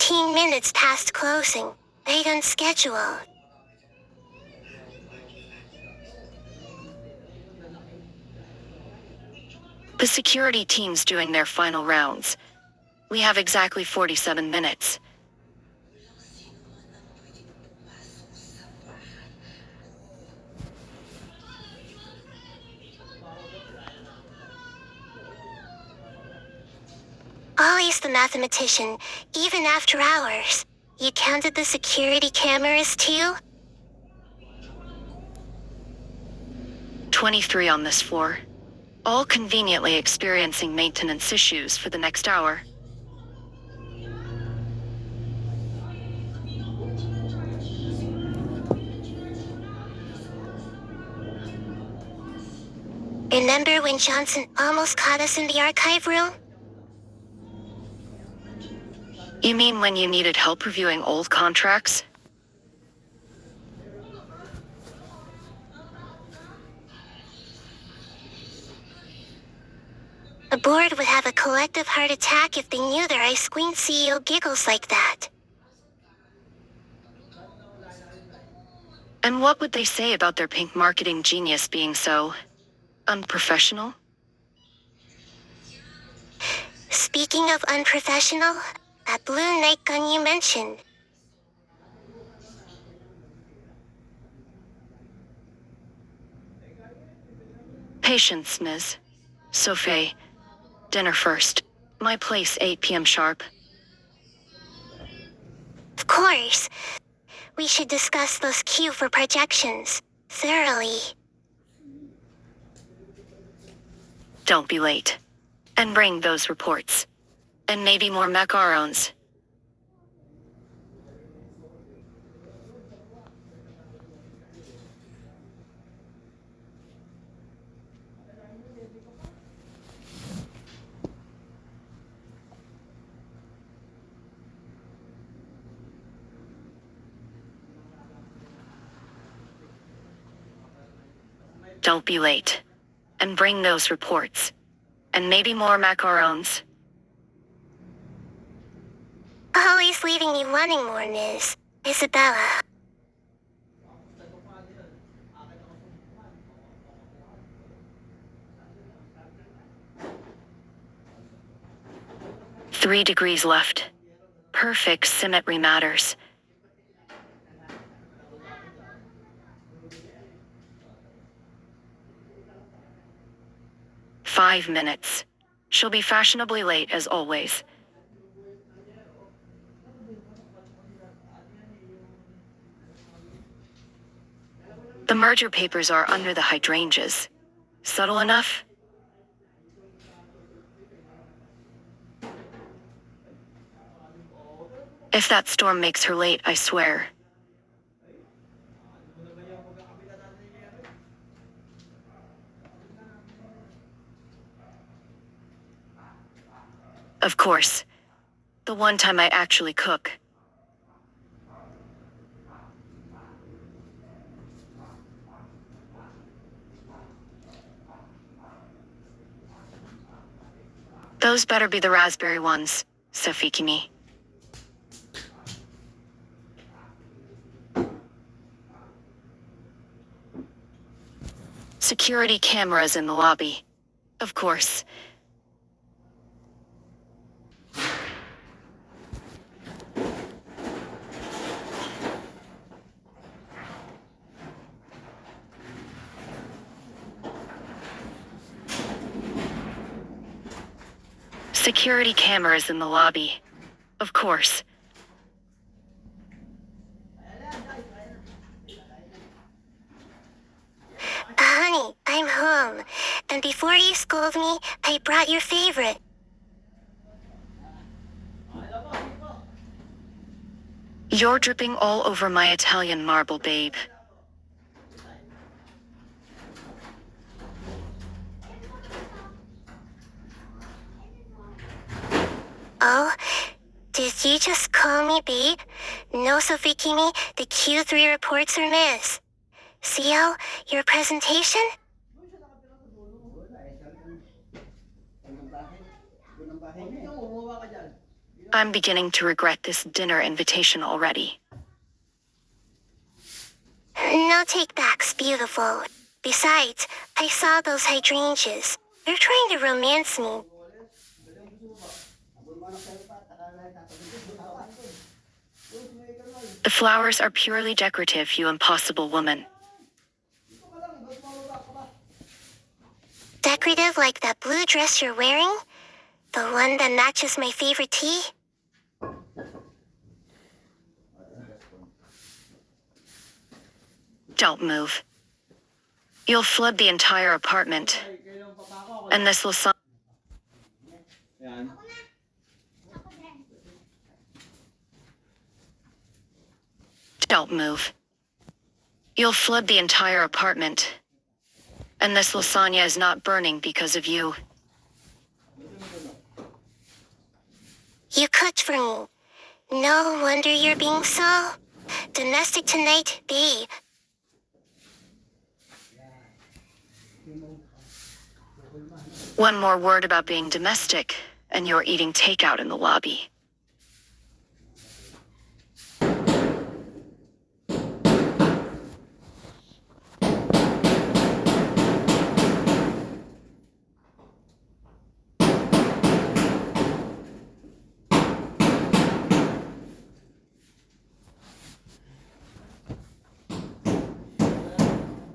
15 minutes past closing. Late on schedule. The security team's doing their final rounds. We have exactly 47 minutes. Always the mathematician, even after hours. You counted the security cameras too? 23 on this floor. All conveniently experiencing maintenance issues for the next hour. Remember when Johnson almost caught us in the archive room? You mean when you needed help reviewing old contracts? The board would have a collective heart attack if they knew their Ice Queen CEO giggles like that. And what would they say about their pink marketing genius being so unprofessional? Speaking of unprofessional, that blue night gun you mentioned. Patience, Ms. Sophie. Dinner first. My place 8 p.m. sharp. Of course. We should discuss those Q for projections thoroughly. Don't be late. And bring those reports. And maybe more macarons. Don't be late. And bring those reports. And maybe more macarons. Always leaving me wanting more, Ms. Isabella. Three degrees left. Perfect symmetry matters. "5 minutes. She'll be fashionably late as always." The merger papers are under the hydrangeas. Subtle enough? If that storm makes her late, I swear. Of course. The one time I actually cook. Those better be the raspberry ones, Safikimi. Security cameras in the lobby. Of course. Security cameras in the lobby. Of course. Honey, I'm home. And before you scold me, I brought your favorite. You're dripping all over my Italian marble, babe. Oh, did you just call me babe? No, Sofikimi, the Q3 reports are miss. CO, your presentation? I'm beginning to regret this dinner invitation already. No take-backs, beautiful. Besides, I saw those hydrangeas. They're trying to romance me. The flowers are purely decorative, you impossible woman. Decorative like that blue dress you're wearing? The one that matches my favorite tea? Don't move. You'll flood the entire apartment. And this will Don't move. You'll flood the entire apartment. And this lasagna is not burning because of you. You cooked for me. No wonder you're being so domestic tonight, babe. One more word about being domestic, and you're eating takeout in the lobby.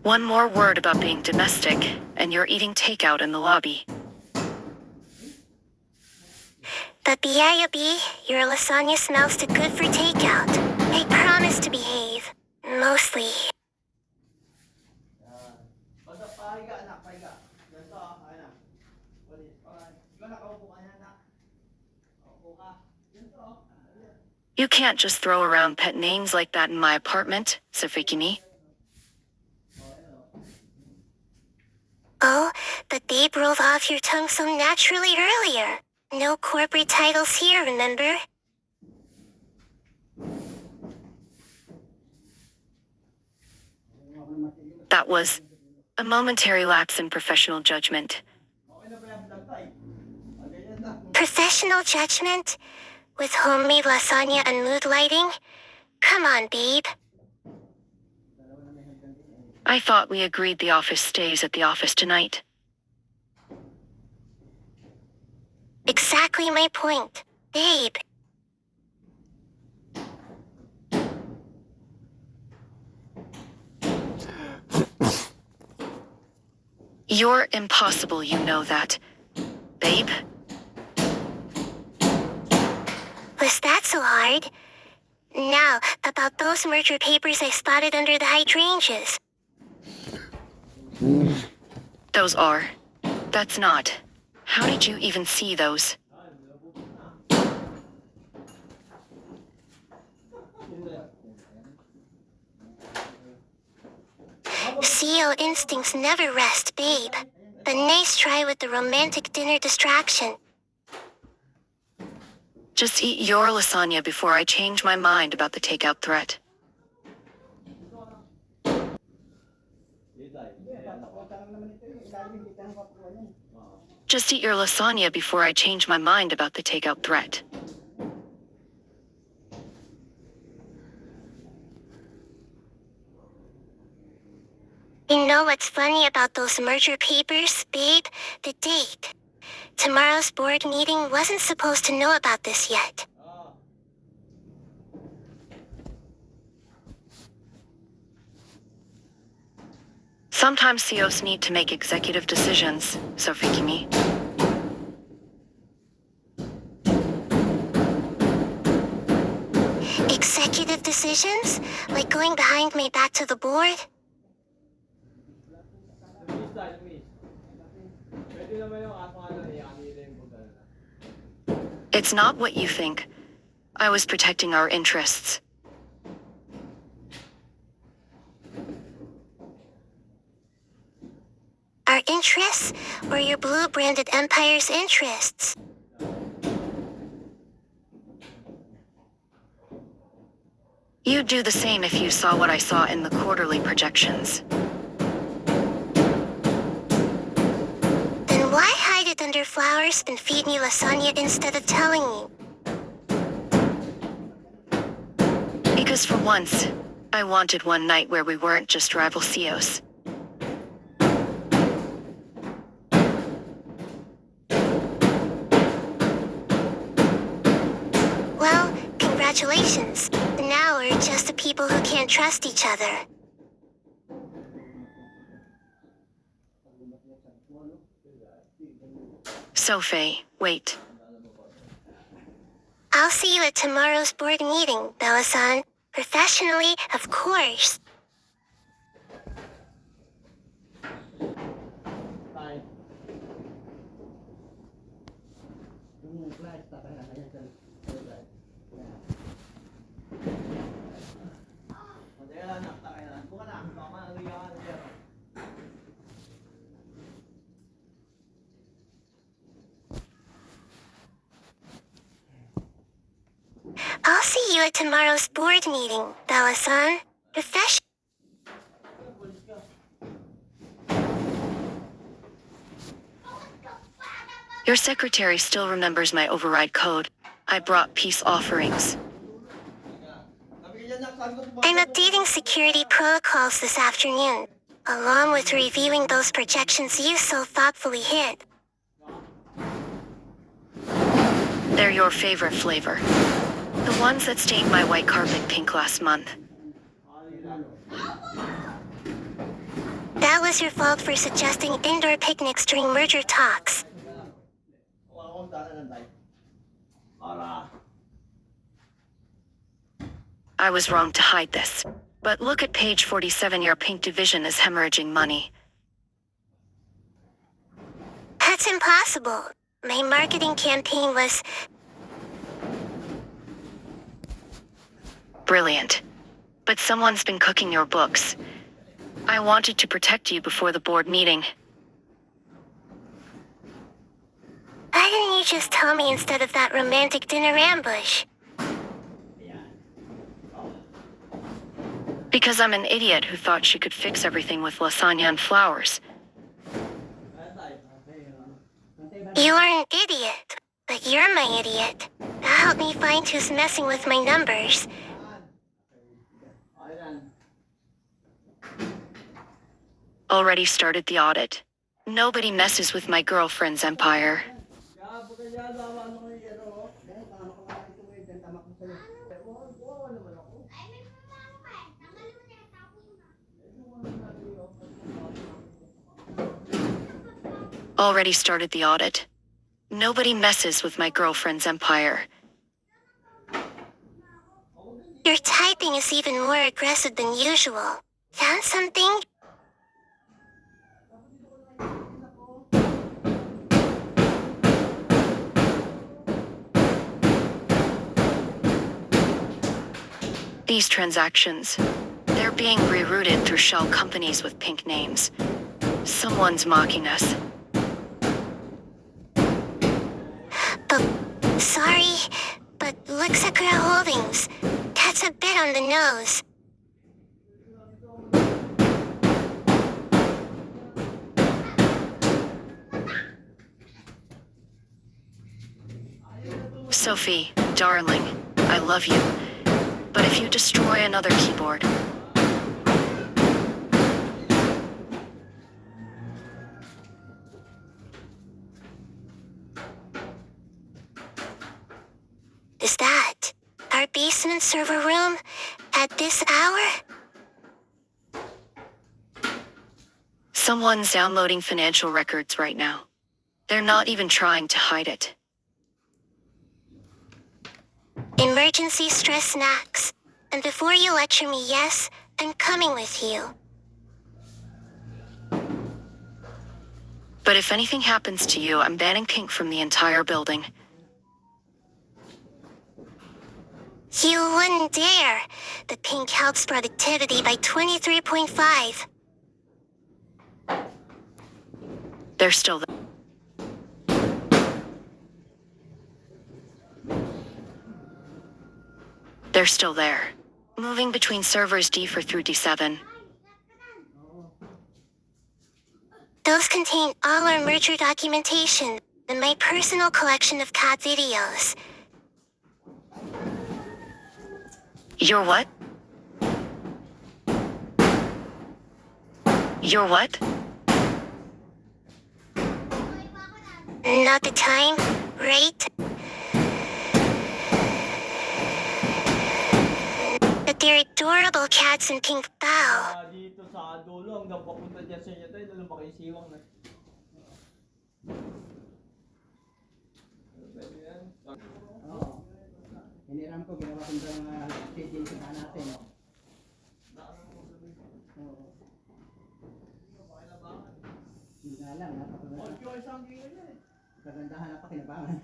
One more word about being domestic, and you're eating takeout in the lobby. But B.I.O.B., your lasagna smells too good for takeout. I promise to behave. Mostly. You can't just throw around pet names like that in my apartment, Sofiki. Oh, but babe rolled off your tongue so naturally earlier. No corporate titles here, remember? That was a momentary lapse in professional judgment. Professional judgment? With homemade lasagna and mood lighting? Come on, babe. I thought we agreed the office stays at the office tonight. Exactly my point. Babe. You're impossible, you know that. Babe? Was that so hard? Now, about those merger papers I spotted under the hydrangeas. Those are. That's not. How did you even see those? CEO instincts never rest, babe. But nice try with the romantic dinner distraction. Just eat your lasagna before I change my mind about the takeout threat. Just eat your lasagna before I change my mind about the takeout threat. You know what's funny about those merger papers, babe? The date. Tomorrow's board meeting wasn't supposed to know about this yet. Sometimes CEOs need to make executive decisions, Sofiki. Executive decisions? Like going behind my back to the board? It's not what you think. I was protecting our interests. Our interests? Or your blue-branded empire's interests? You'd do the same if you saw what I saw in the quarterly projections. Then why hide it under flowers and feed me lasagna instead of telling me? Because for once, I wanted one night where we weren't just rival CEOs. Well, congratulations. Now we're just the people who can't trust each other. Sophie, wait. I'll see you at tomorrow's board meeting, Bella-san. Professionally, of course. I'll see you at tomorrow's board meeting, Bella-san. Your secretary still remembers my override code. I brought peace offerings. I'm updating security protocols this afternoon, along with reviewing those projections you so thoughtfully hid. They're your favorite flavor. The ones that stained my white carpet pink last month. That was your fault for suggesting indoor picnics during merger talks. I was wrong to hide this. But look at page 47, your pink division is hemorrhaging money. That's impossible. My marketing campaign was... Brilliant. But someone's been cooking your books. I wanted to protect you before the board meeting. Why didn't you just tell me instead of that romantic dinner ambush? Because I'm an idiot who thought she could fix everything with lasagna and flowers. You are an idiot, but you're my idiot. Now help me find who's messing with my numbers. Already started the audit. Nobody messes with my girlfriend's empire. Already started the audit. Nobody messes with my girlfriend's empire. Your typing is even more aggressive than usual. Found something? These transactions, they're being rerouted through shell companies with pink names. Someone's mocking us. Sorry, but look, Sakura Holdings. That's a bit on the nose. Sophie, darling, I love you. But if you destroy another keyboard... Is that our basement server room at this hour? Someone's downloading financial records right now. They're not even trying to hide it. Emergency stress snacks. And before you lecture me, yes, I'm coming with you. But if anything happens to you, I'm banning pink from the entire building. You wouldn't dare. The pink helps productivity by 23.5. They're still there. They're still there. Moving between servers D4 through D7. Those contain all our merger documentation and my personal collection of CAD videos. You're what? You're what? Not the time, right? But they're adorable cats in pink bow. Dito sa dulo hanggang papunta dyan sa inyo tayo, lumaki yung siwang na. Oo. Hiniram ko, ginawa ko ng mga schedule sa natin. Oo. Hindi nga lang, kagandahan na pa kinabangan.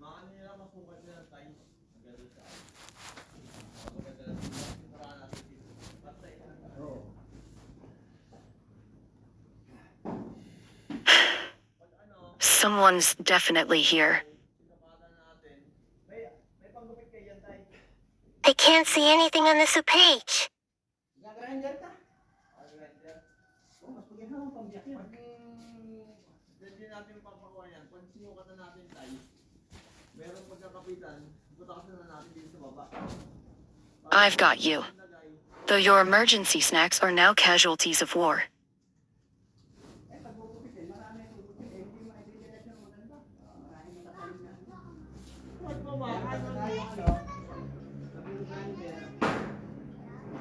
Mga nila masukat nila tayo. Maganda sa Oo. Someone's definitely here. I can't see anything on this page. Gagarander ka? Oo, mas pagkakaroon pang biyak yun. Hindi natin papakuha yan. Pag sinukatan natin tayo, meron pagkakapitan, butasan na natin dito sa baba. I've got you. Though your emergency snacks are now casualties of war. Eh, pag gugupitin, marami gugupitin. Eh, hindi ma-idealize yung maganda. Maraming matatalin na. Huwag mo ba?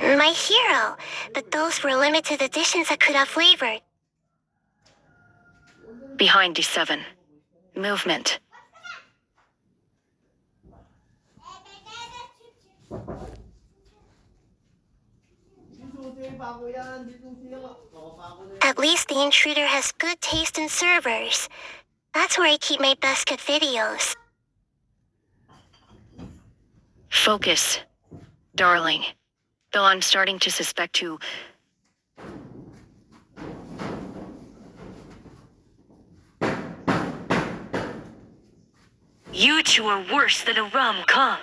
My hero, but those were limited editions that could have flavored. Behind D7. Movement. Susuin pa ako yan. Dito siya. Makapako na yan. At least the intruder has good taste in servers. That's where I keep my best cut videos. Focus, darling. Though I'm starting to suspect you. You two are worse than a rom-com.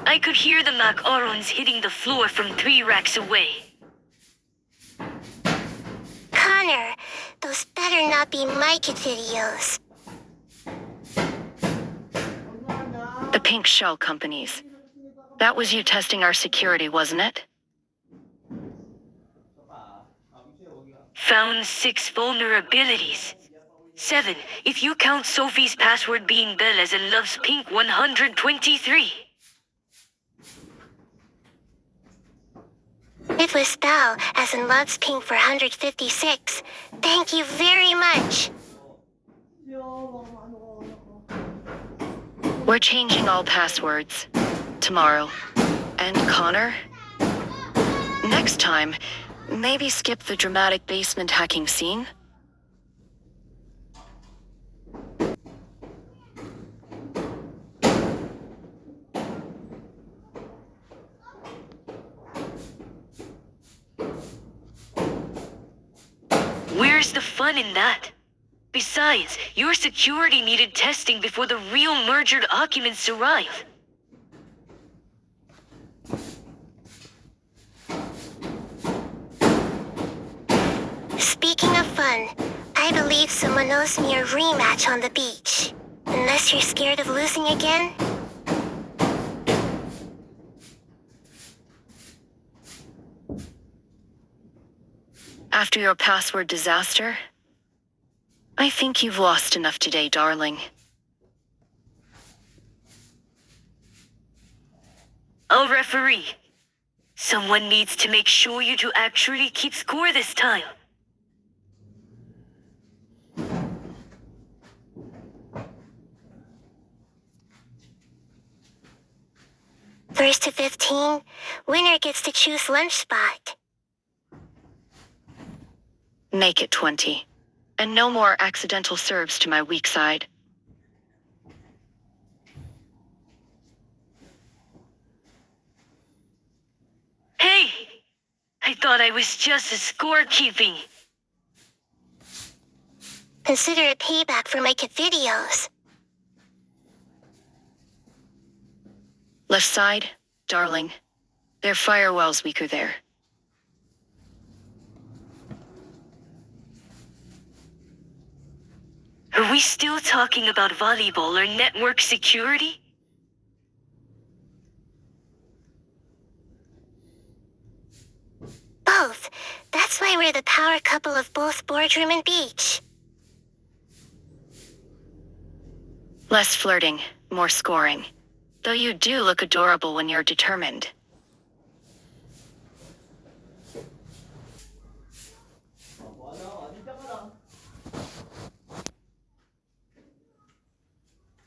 I could hear the macarons hitting the floor from 3 racks away. Connor, those better not be my kid videos. The pink shell companies. That was you testing our security, wasn't it? Found 6 vulnerabilities. 7, if you count Sophie's password being Bella's and Loves Pink 123. It was Belle, as in Love's Pink for 156. Thank you very much. We're changing all passwords. Tomorrow. And Connor? Next time, maybe skip the dramatic basement hacking scene? Where's the fun in that? Besides, your security needed testing before the real merged occupants arrive. Speaking of fun, I believe someone owes me a rematch on the beach. Unless you're scared of losing again? After your password disaster? I think you've lost enough today, darling. I'll referee. Someone needs to make sure you two actually keep score this time. First to 15, winner gets to choose lunch spot. Make it 20. And no more accidental serves to my weak side. Hey! I thought I was just a scorekeeping. Consider it payback for my kid videos. Left side, darling. Their firewall's weaker there. Are we still talking about volleyball or network security? That's why we're the power couple of both boardroom and beach. Less flirting, more scoring. Though you do look adorable when you're determined. Opo, ano, dito ka lang.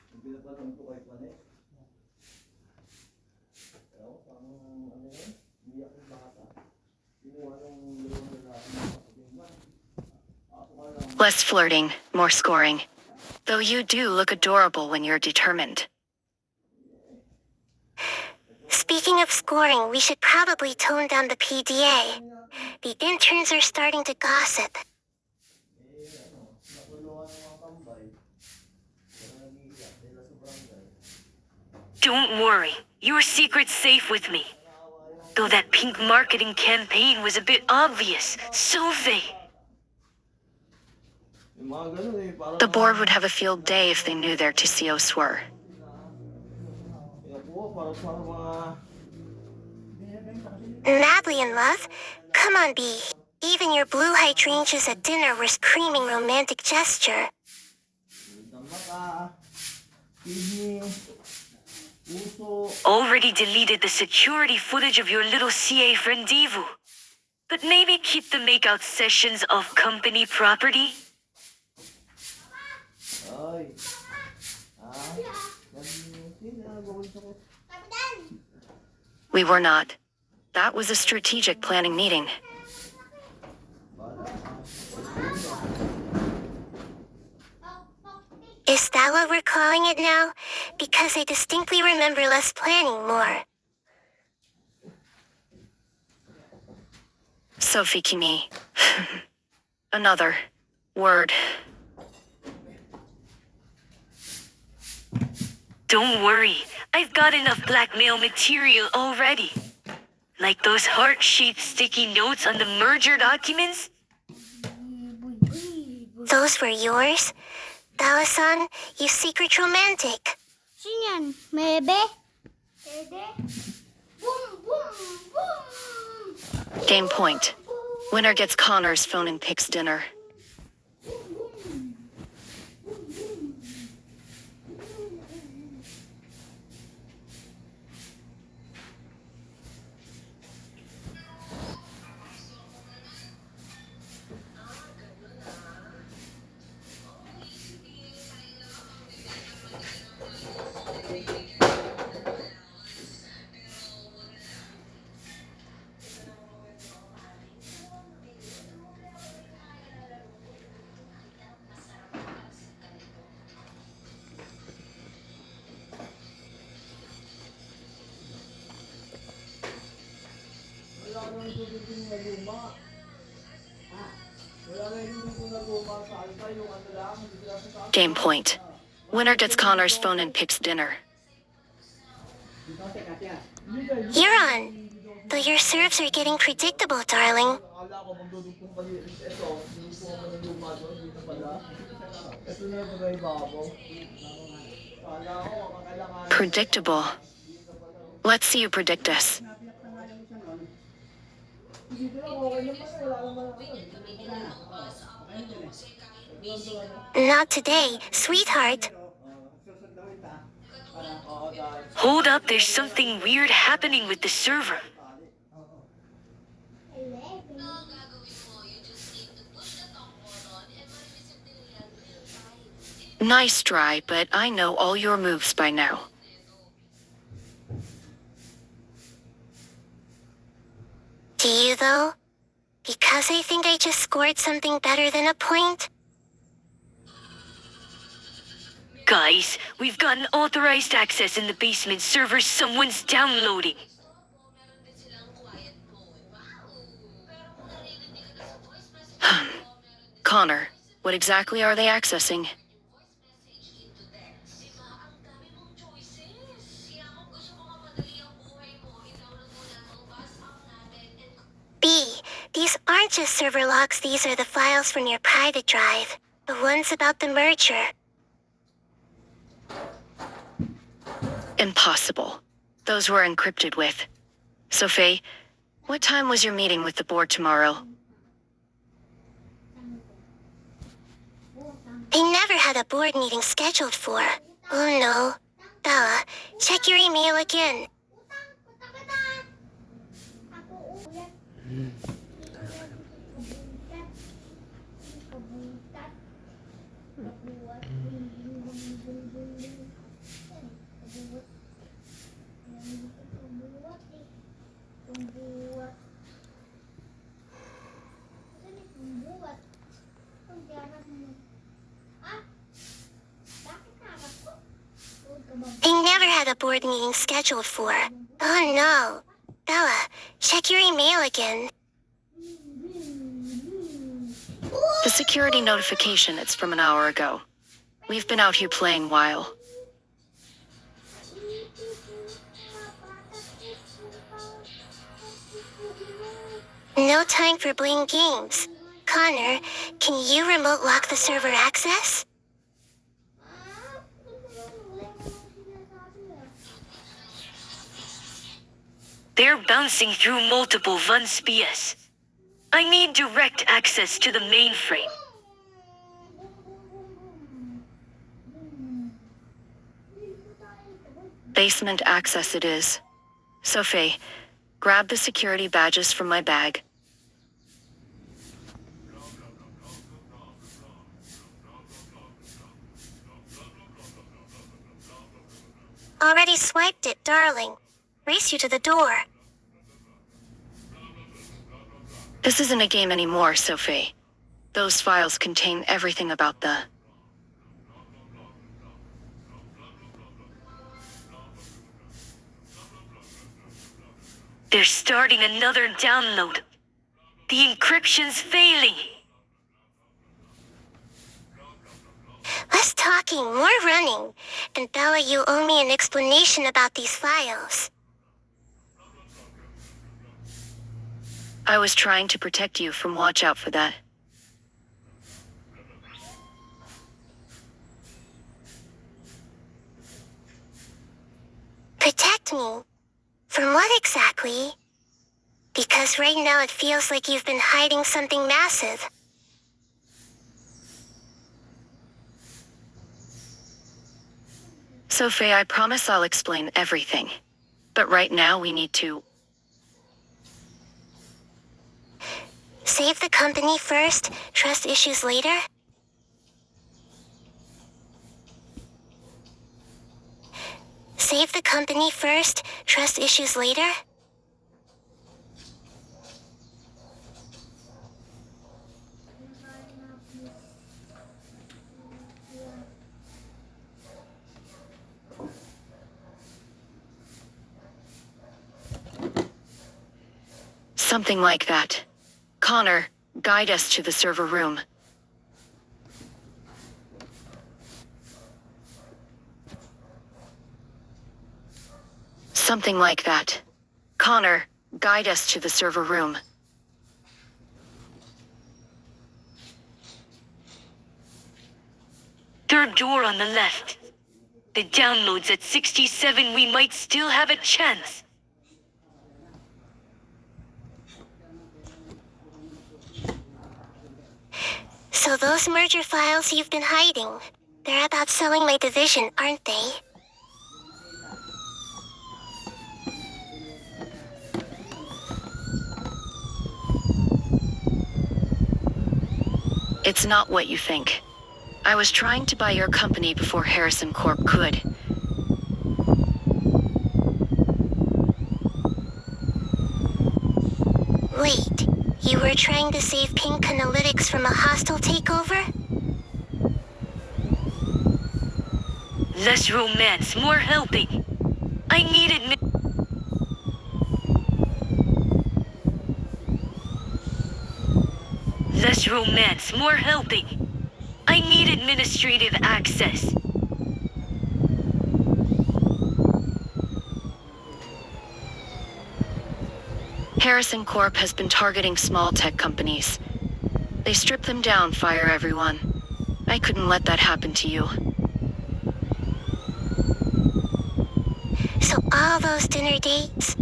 Ang pinapalam ko kay Panek. Pero, parang ano yun, hindi ako bata. Kinuha nung dalawang lalaki na kapatid. Ako ka lang. Less flirting, more scoring. Though you do look adorable when you're determined. Speaking of scoring, we should probably tone down the PDA. The interns are starting to gossip. Nakuluhan ng mga tambay. Pero nag-iiyak nila sa barangay. Don't worry, your secret's safe with me. Though that pink marketing campaign was a bit obvious. Sophie! Yung mga ganun eh, parang... The board would have a field day if they knew their TCOs were. Kaya po, parang mga... Madly in love? Come on, B. Even your blue hydrangeas at dinner were screaming romantic gesture. ng mata, kidney, puso... Already deleted the security footage of your little CA friend Divu. But maybe keep the makeout sessions off company property? Ay. Nag-gawin ko. We were not. That was a strategic planning meeting. Is that what we're calling it now? Because I distinctly remember less planning, more. Sophie Kimi. Another word. Don't worry, I've got enough blackmail material already. Like those heart-shaped sticky notes on the merger documents? Those were yours? Dawa-san, you secret romantic. Sino yan? Mebe? Dede? Boom, boom, boom! Game point. Winner gets Connor's phone and picks dinner. Wala nang tututin na luma. Wala nang tututin na luma sa alta, yung ano lang, hindi sila sa Game point. Winner gets Connor's phone and picks dinner. You're on. Though your serves are getting predictable, darling. Akala ko magdudugtong pa ito, dinugtong ko ng luma doon, dito pala. Ito na yung mga ibabaw. Akala ko, kakailangan. Predictable. Let's see you predict us. Dito lang, okay naman, wala naman ako. Not today, sweetheart. Hold up, there's something weird happening with the server. Nice try, but I know all your moves by now. Do you, though? Because I think I just scored something better than a point? Guys, we've got an authorized access in the basement server someone's downloading. Connor, what exactly are they accessing? B, these aren't just server logs, these are the files from your private drive. The ones about the merger. Impossible. Those were encrypted with. Sophie, what time was your meeting with the board tomorrow? They never had a board meeting scheduled for. Oh no. Bella, check your email again. They never had a board meeting scheduled for. Oh no. Bella, check your email again. The security notification, it's from an hour ago. We've been out here playing a while. No time for playing games. Connor, can you remote lock the server access? They're bouncing through multiple VANS. I need direct access to the mainframe. Basement access it is. Sophie, grab the security badges from my bag. Already swiped it, darling. Race you to the door. This isn't a game anymore, Sophie. Those files contain everything about the... They're starting another download. The encryption's failing. Less talking, more running. And Bella, you owe me an explanation about these files. I was trying to protect you from watch out for that. Protect me? From what exactly? Because right now it feels like you've been hiding something massive. Sophie, I promise I'll explain everything. But right now we need to... Save the company first, trust issues later? Save the company first, trust issues later? Something like that. Connor, guide us to the server room. Something like that. Connor, guide us to the server room. Third door on the left. The download's at 67, we might still have a chance. So those merger files you've been hiding, they're about selling my division, aren't they? It's not what you think. I was trying to buy your company before Harrison Corp could. Wait, you were trying to save Pink Analytics from a hostile takeover? Less romance, more helping. I needed... Less romance, more helping. I need administrative access. Harrison Corp has been targeting small tech companies. They strip them down, fire everyone. I couldn't let that happen to you. So all those dinner dates?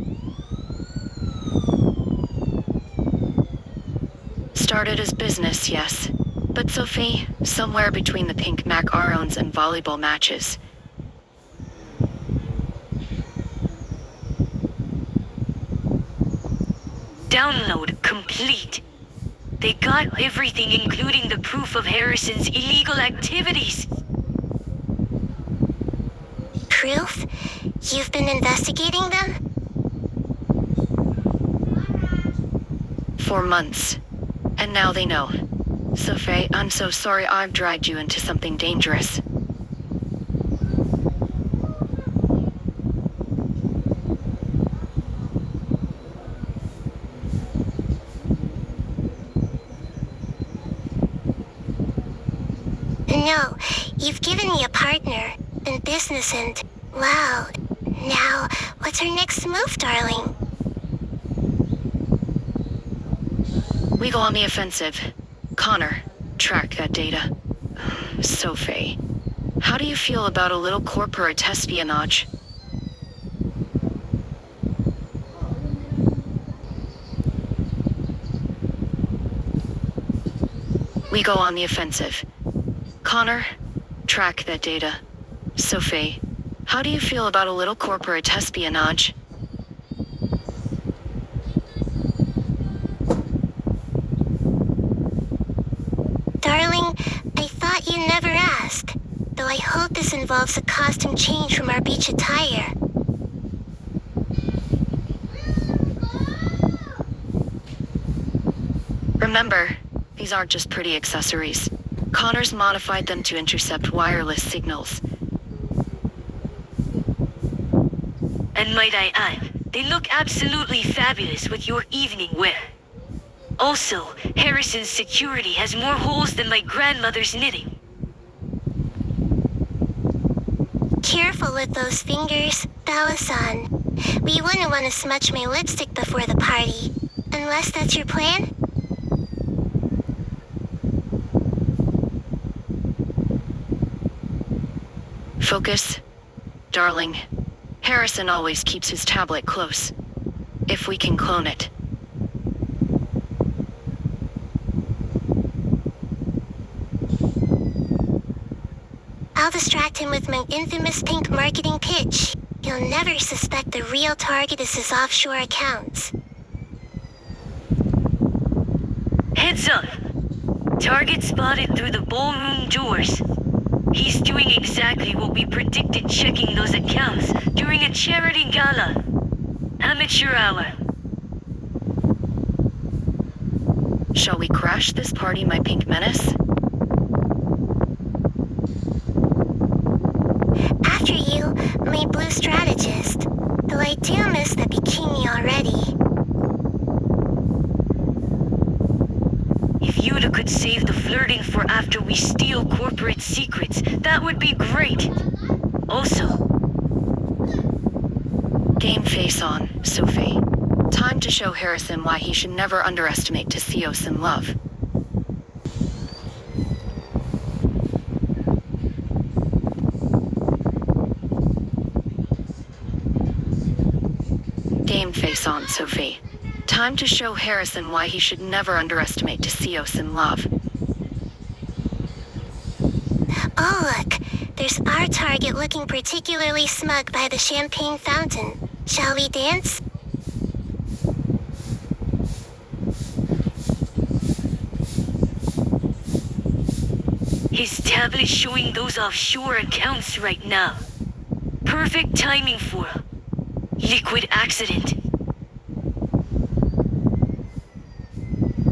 Started as business, yes. But Sophie, somewhere between the pink macarons and volleyball matches. Download complete. They got everything, including the proof of Harrison's illegal activities. Proof? You've been investigating them? For months. And now they know. Sophie, I'm so sorry I've dragged you into something dangerous. No, you've given me a partner in business and, wow. Now, what's our next move, darling? We go on the offensive. Connor, track that data. Sophie, how do you feel about a little corporate espionage? We go on the offensive. Connor, track that data. Sophie, how do you feel about a little corporate espionage? Darling, I thought you never asked. Though I hope this involves a costume change from our beach attire. Remember, these aren't just pretty accessories. Connor's modified them to intercept wireless signals. And might I add, they look absolutely fabulous with your evening wear. Also, Harrison's security has more holes than my grandmother's knitting. Careful with those fingers, Dawa-san. We wouldn't want to smudge my lipstick before the party. Unless that's your plan? Focus. Darling. Harrison always keeps his tablet close. If we can clone it. I'll distract him with my infamous pink marketing pitch. He'll never suspect the real target is his offshore accounts. Heads up! Target spotted through the ballroom doors. He's doing exactly what we predicted, checking those accounts during a charity gala. Amateur hour. Shall we crash this party, my pink menace? After you, my blue strategist. Though I do miss the bikini already. If Yuta could save the flirting for after we steal corporate secrets, that would be great. Also, Game face on, Sophie. Time to show Harrison why he should never underestimate Tesios in love. Game face on, Sophie. Time to show Harrison why he should never underestimate Tesios in love. Oh look, there's our target looking particularly smug by the champagne fountain. Shall we dance? his tablet showing those offshore accounts right now. Perfect timing for a liquid accident.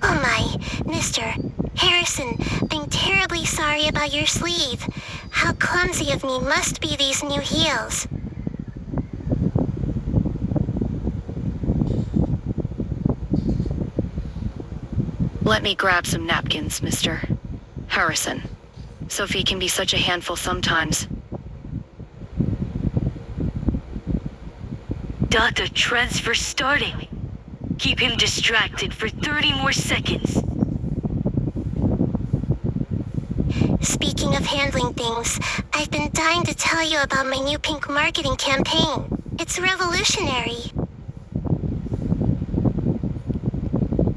Oh my, Mr. Harrison, I'm terribly sorry about your sleeve. How clumsy of me must be these new heels. Let me grab some napkins, Mr. Harrison. Sophie can be such a handful sometimes. Data transfer starting. Keep him distracted for 30 more seconds. Speaking of handling things, I've been dying to tell you about my new pink marketing campaign. It's revolutionary.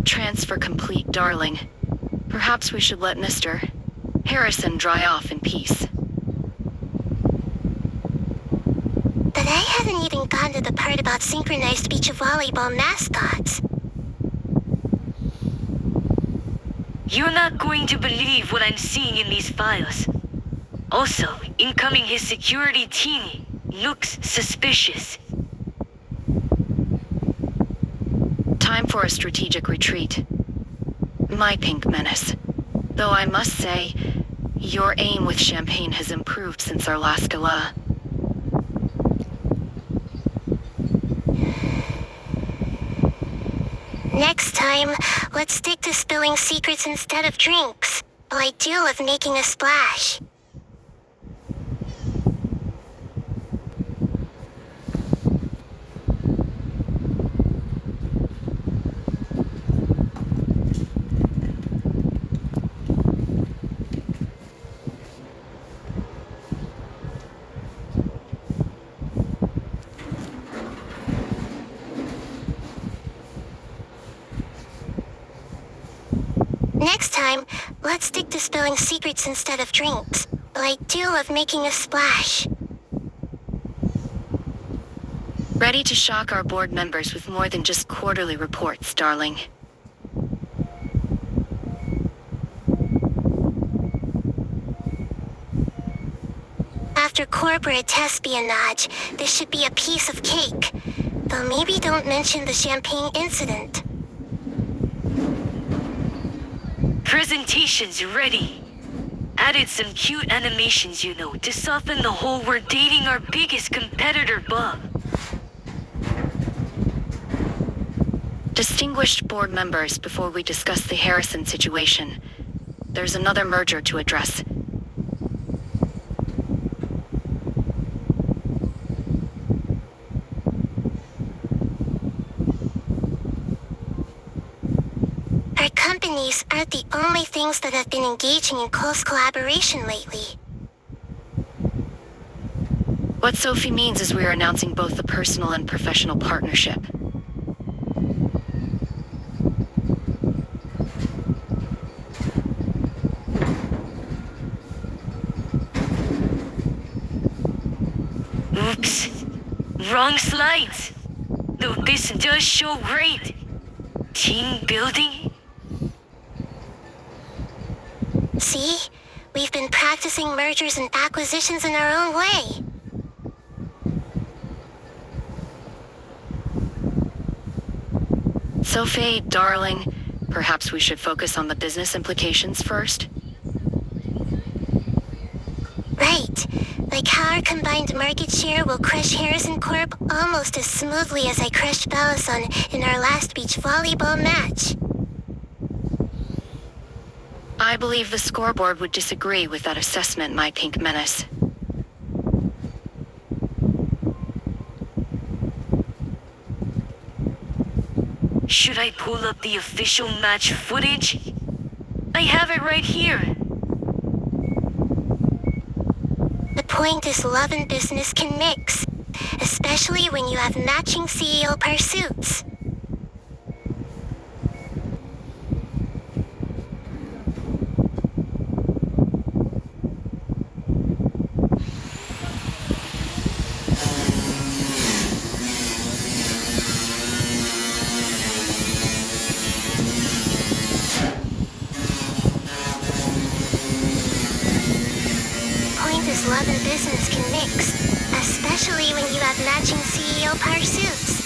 Transfer complete, darling. Perhaps we should let Mr. Harrison dry off in peace. But I haven't even gotten to the part about synchronized beach volleyball mascots. You're not going to believe what I'm seeing in these files. Also, incoming his security team looks suspicious. Time for a strategic retreat. My Pink Menace. Though I must say, your aim with champagne has improved since our last gala. Next time, let's stick to spilling secrets instead of drinks. I do love making a splash. Next time, let's stick to spilling secrets instead of drinks. I do love making a splash. Ready to shock our board members with more than just quarterly reports, darling. After corporate espionage, this should be a piece of cake. Though maybe don't mention the champagne incident. Presentation's ready. Added some cute animations, you know, to soften the whole we're dating our biggest competitor, Bob. Distinguished board members, before we discuss the Harrison situation, there's another merger to address. Our companies aren't the only things that have been engaging in close collaboration lately. What Sophie means is we are announcing both the personal and professional partnership. Oops. Wrong slides. Though this does show great. Team building? See? We've been practicing mergers and acquisitions in our own way. Sophie, darling, perhaps we should focus on the business implications first? Right. Like how our combined market share will crush Harrison Corp almost as smoothly as I crushed Balason in our last beach volleyball match. I believe the scoreboard would disagree with that assessment, My Pink Menace. Should I pull up the official match footage? I have it right here. The point is love and business can mix, especially when you have matching CEO pursuits. Love and business can mix, especially when you have matching CEO pursuits.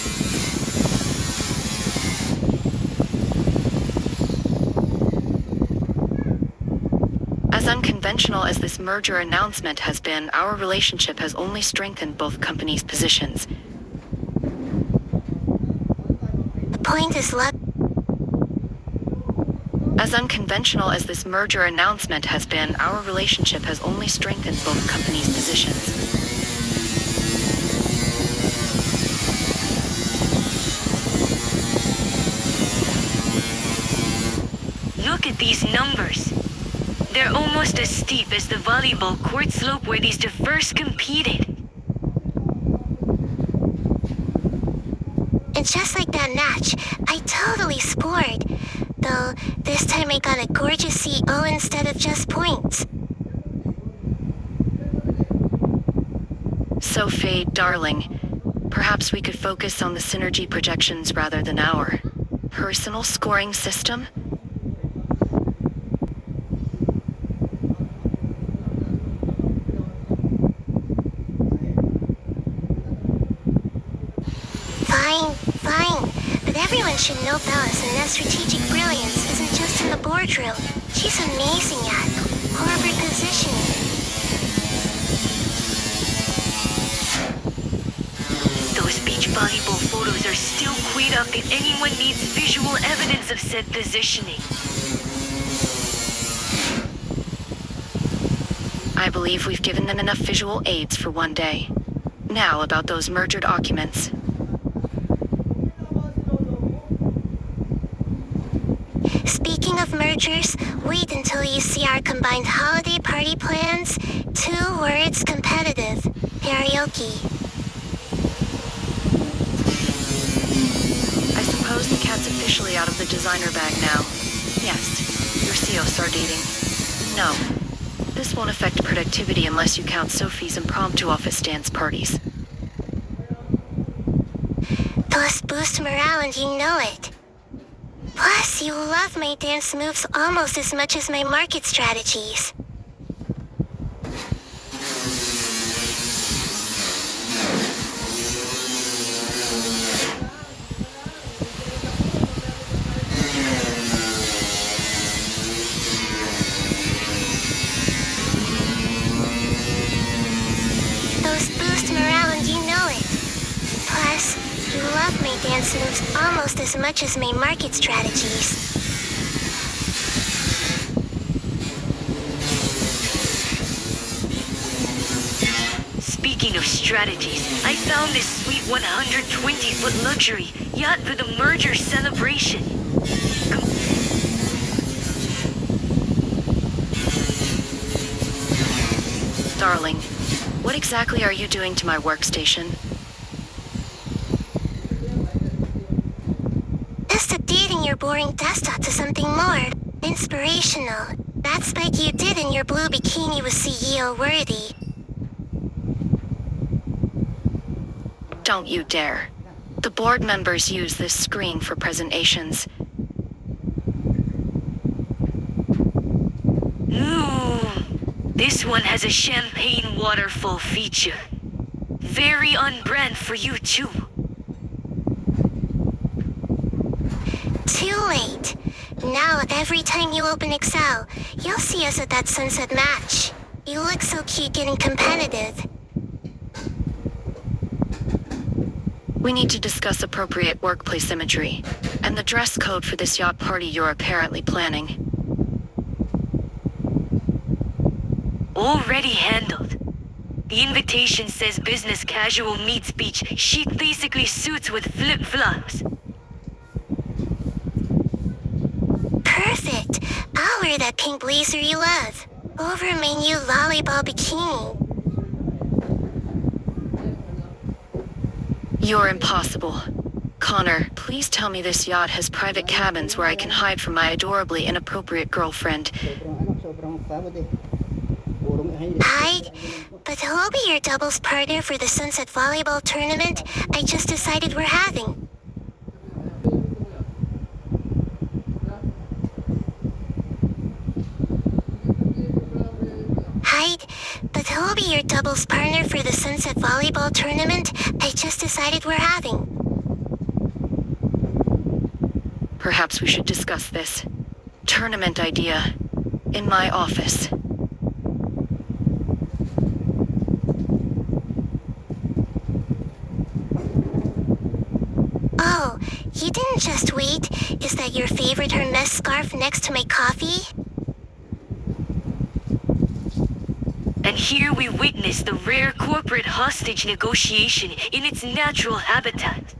As unconventional as this merger announcement has been, our relationship has only strengthened both companies' positions. The point is love. As unconventional as this merger announcement has been, our relationship has only strengthened both companies' positions. Look at these numbers. They're almost as steep as the volleyball court slope where these two first competed. And just like that match, I totally scored. Though, this This time I got a gorgeous CO instead of just points. So, Faye, darling, perhaps we could focus on the synergy projections rather than our personal scoring system? Fine. But everyone should know Bella's and that strategic brilliance isn't just in the boardroom. She's amazing at corporate positioning. Those beach volleyball photos are still queued up if anyone needs visual evidence of said positioning. I believe we've given them enough visual aids for one day. Now about those merger documents. Speaking of mergers, wait until you see our combined holiday party plans. 2 words: competitive. Karaoke. I suppose the cat's officially out of the designer bag now. Yes, your COs are dating. No, this won't affect productivity unless you count Sophie's impromptu office dance parties. Those boost morale and you know it. Plus, you love my dance moves almost as much as my market strategies. Those boost morale and you know it. Plus, you love my dance moves almost as much as my market strategies. Speaking of strategies, I found this sweet 120-foot luxury yacht for the merger celebration. Darling, what exactly are you doing to my workstation? Just updating your boring desktop to something more inspirational. That spike you did in your blue bikini was CEO worthy. Don't you dare. The board members use this screen for presentations. Ooh, this one has a champagne waterfall feature. Very on brand for you too. Too late. Now, every time you open Excel, you'll see us at that sunset match. You look so cute getting competitive. We need to discuss appropriate workplace imagery, and the dress code for this yacht party you're apparently planning. Already handled. The invitation says business casual meets beach chic, basically suits with flip-flops. Perfect. I'll wear that pink blazer you love. Over my new volleyball bikini. You're impossible. Connor, please tell me this yacht has private cabins where I can hide from my adorably inappropriate girlfriend. Sobrang pagod eh. Purong hide. Hide? But who'll be your doubles partner for the Sunset Volleyball Tournament I just decided we're having? Hide? But who'll be your doubles partner for the Sunset Volleyball Tournament I just decided we're having? Perhaps we should discuss this tournament idea in my office. Oh, you didn't just wait? Is that your favorite Hermes scarf next to my coffee? And here we witness the rare corporate hostage negotiation in its natural habitat.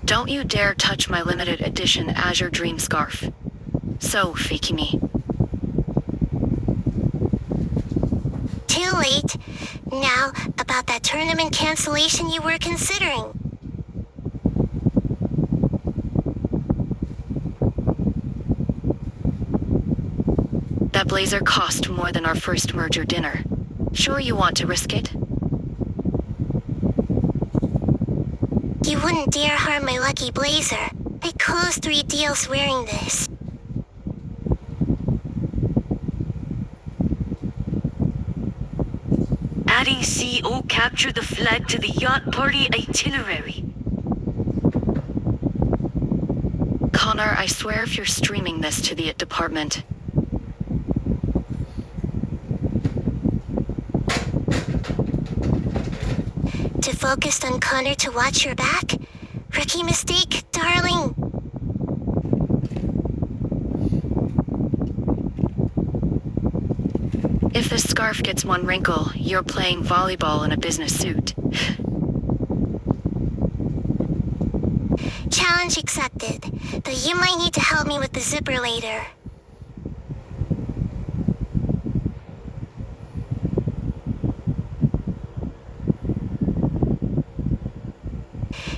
Don't you dare touch my limited edition Azure Dream scarf. So, Fakimi. Too late. Now, about that tournament cancellation you were considering. That blazer cost more than our first merger dinner. Sure you want to risk it? You wouldn't dare harm my lucky blazer. I closed 3 deals wearing this. Adding CO capture the flag to the yacht party itinerary. Connor, I swear if you're streaming this to the IT department. To focused on Connor to watch your back? Rookie mistake, darling. If this scarf gets one wrinkle, you're playing volleyball in a business suit. Challenge accepted. Though you might need to help me with the zipper later.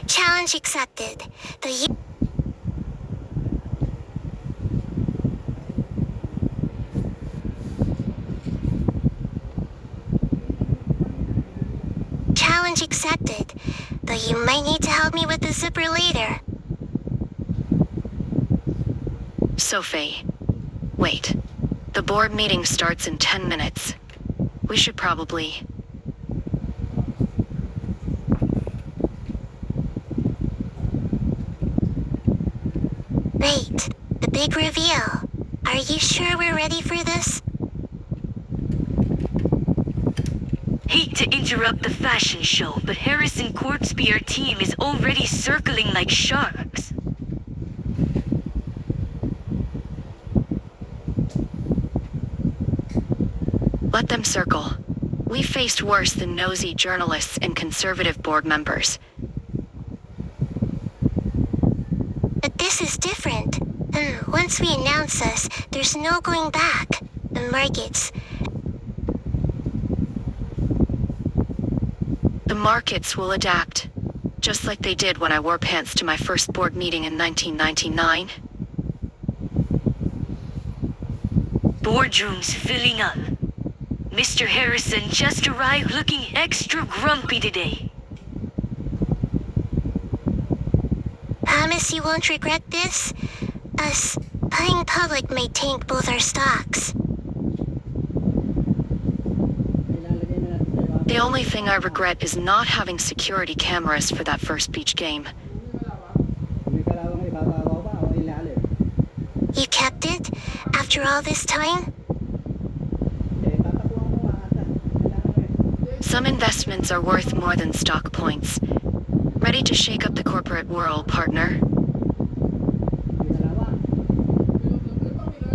Challenge accepted. Though you... Challenge accepted. Though you might need to help me with the zipper later. Sophie. Wait. The board meeting starts in 10 minutes. We should probably... Wait, the big reveal. Are you sure we're ready for this? Hate to interrupt the fashion show, but Harrison Cordsby, our team, is already circling like sharks. Let them circle. We faced worse than nosy journalists and conservative board members. But this is different. Once we announce us, there's no going back. The markets. The markets will adapt. Just like they did when I wore pants to my first board meeting in 1999. Boardroom's filling up. Mr. Harrison just arrived looking extra grumpy today. Promise you won't regret this? Us buying public may tank both our stocks. The only thing I regret is not having security cameras for that first beach game. You kept it? After all this time? Some investments are worth more than stock points. Ready to shake up the corporate world, partner?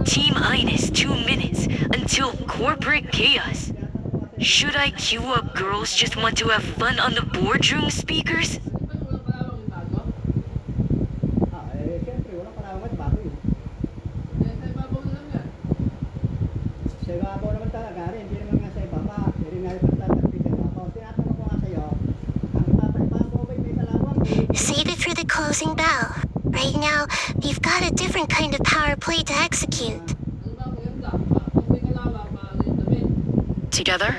T-minus 2 minutes until corporate chaos. Should I queue up girls just want to have fun on the boardroom speakers? Save it for the closing bell. Right now, we've got a different kind of power play to execute. Together?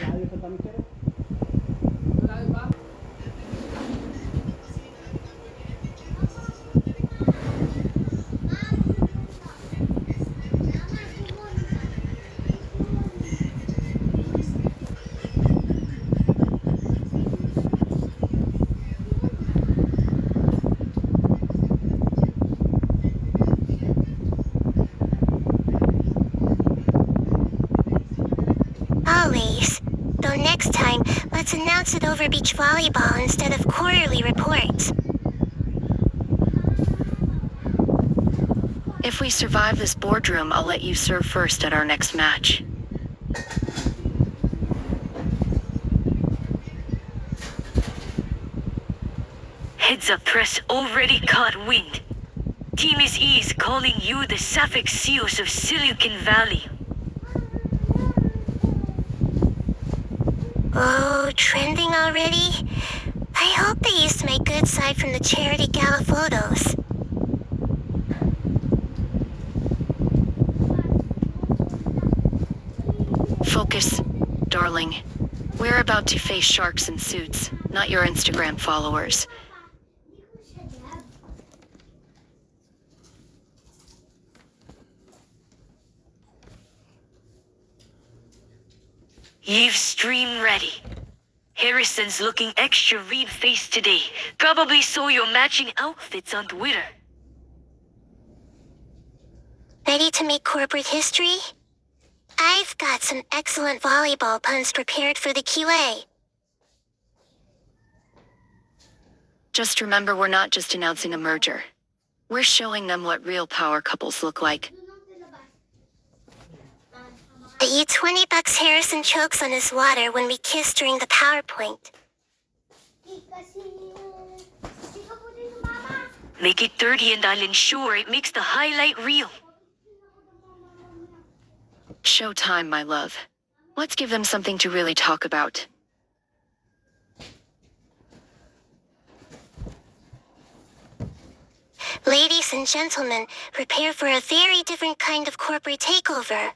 Always. Though next time, let's announce it over beach volleyball instead of quarterly reports. If we survive this boardroom, I'll let you serve first at our next match. Heads up press already caught wind. Team is E's calling you the Sapphic Seals of Silicon Valley. Oh, trending already? I hope they used my good side from the charity gala photos. Focus, darling. We're about to face sharks in suits, not your Instagram followers. You've stream ready. Harrison's looking extra red-faced today. Probably saw your matching outfits on Twitter. Ready to make corporate history? I've got some excellent volleyball puns prepared for the QA. Just remember, we're not just announcing a merger. We're showing them what real power couples look like. Bet you $20 Harrison chokes on his water when we kiss during the PowerPoint. Make it 30 and I'll ensure it makes the highlight reel. Showtime, my love. Let's give them something to really talk about. Ladies and gentlemen, prepare for a very different kind of corporate takeover.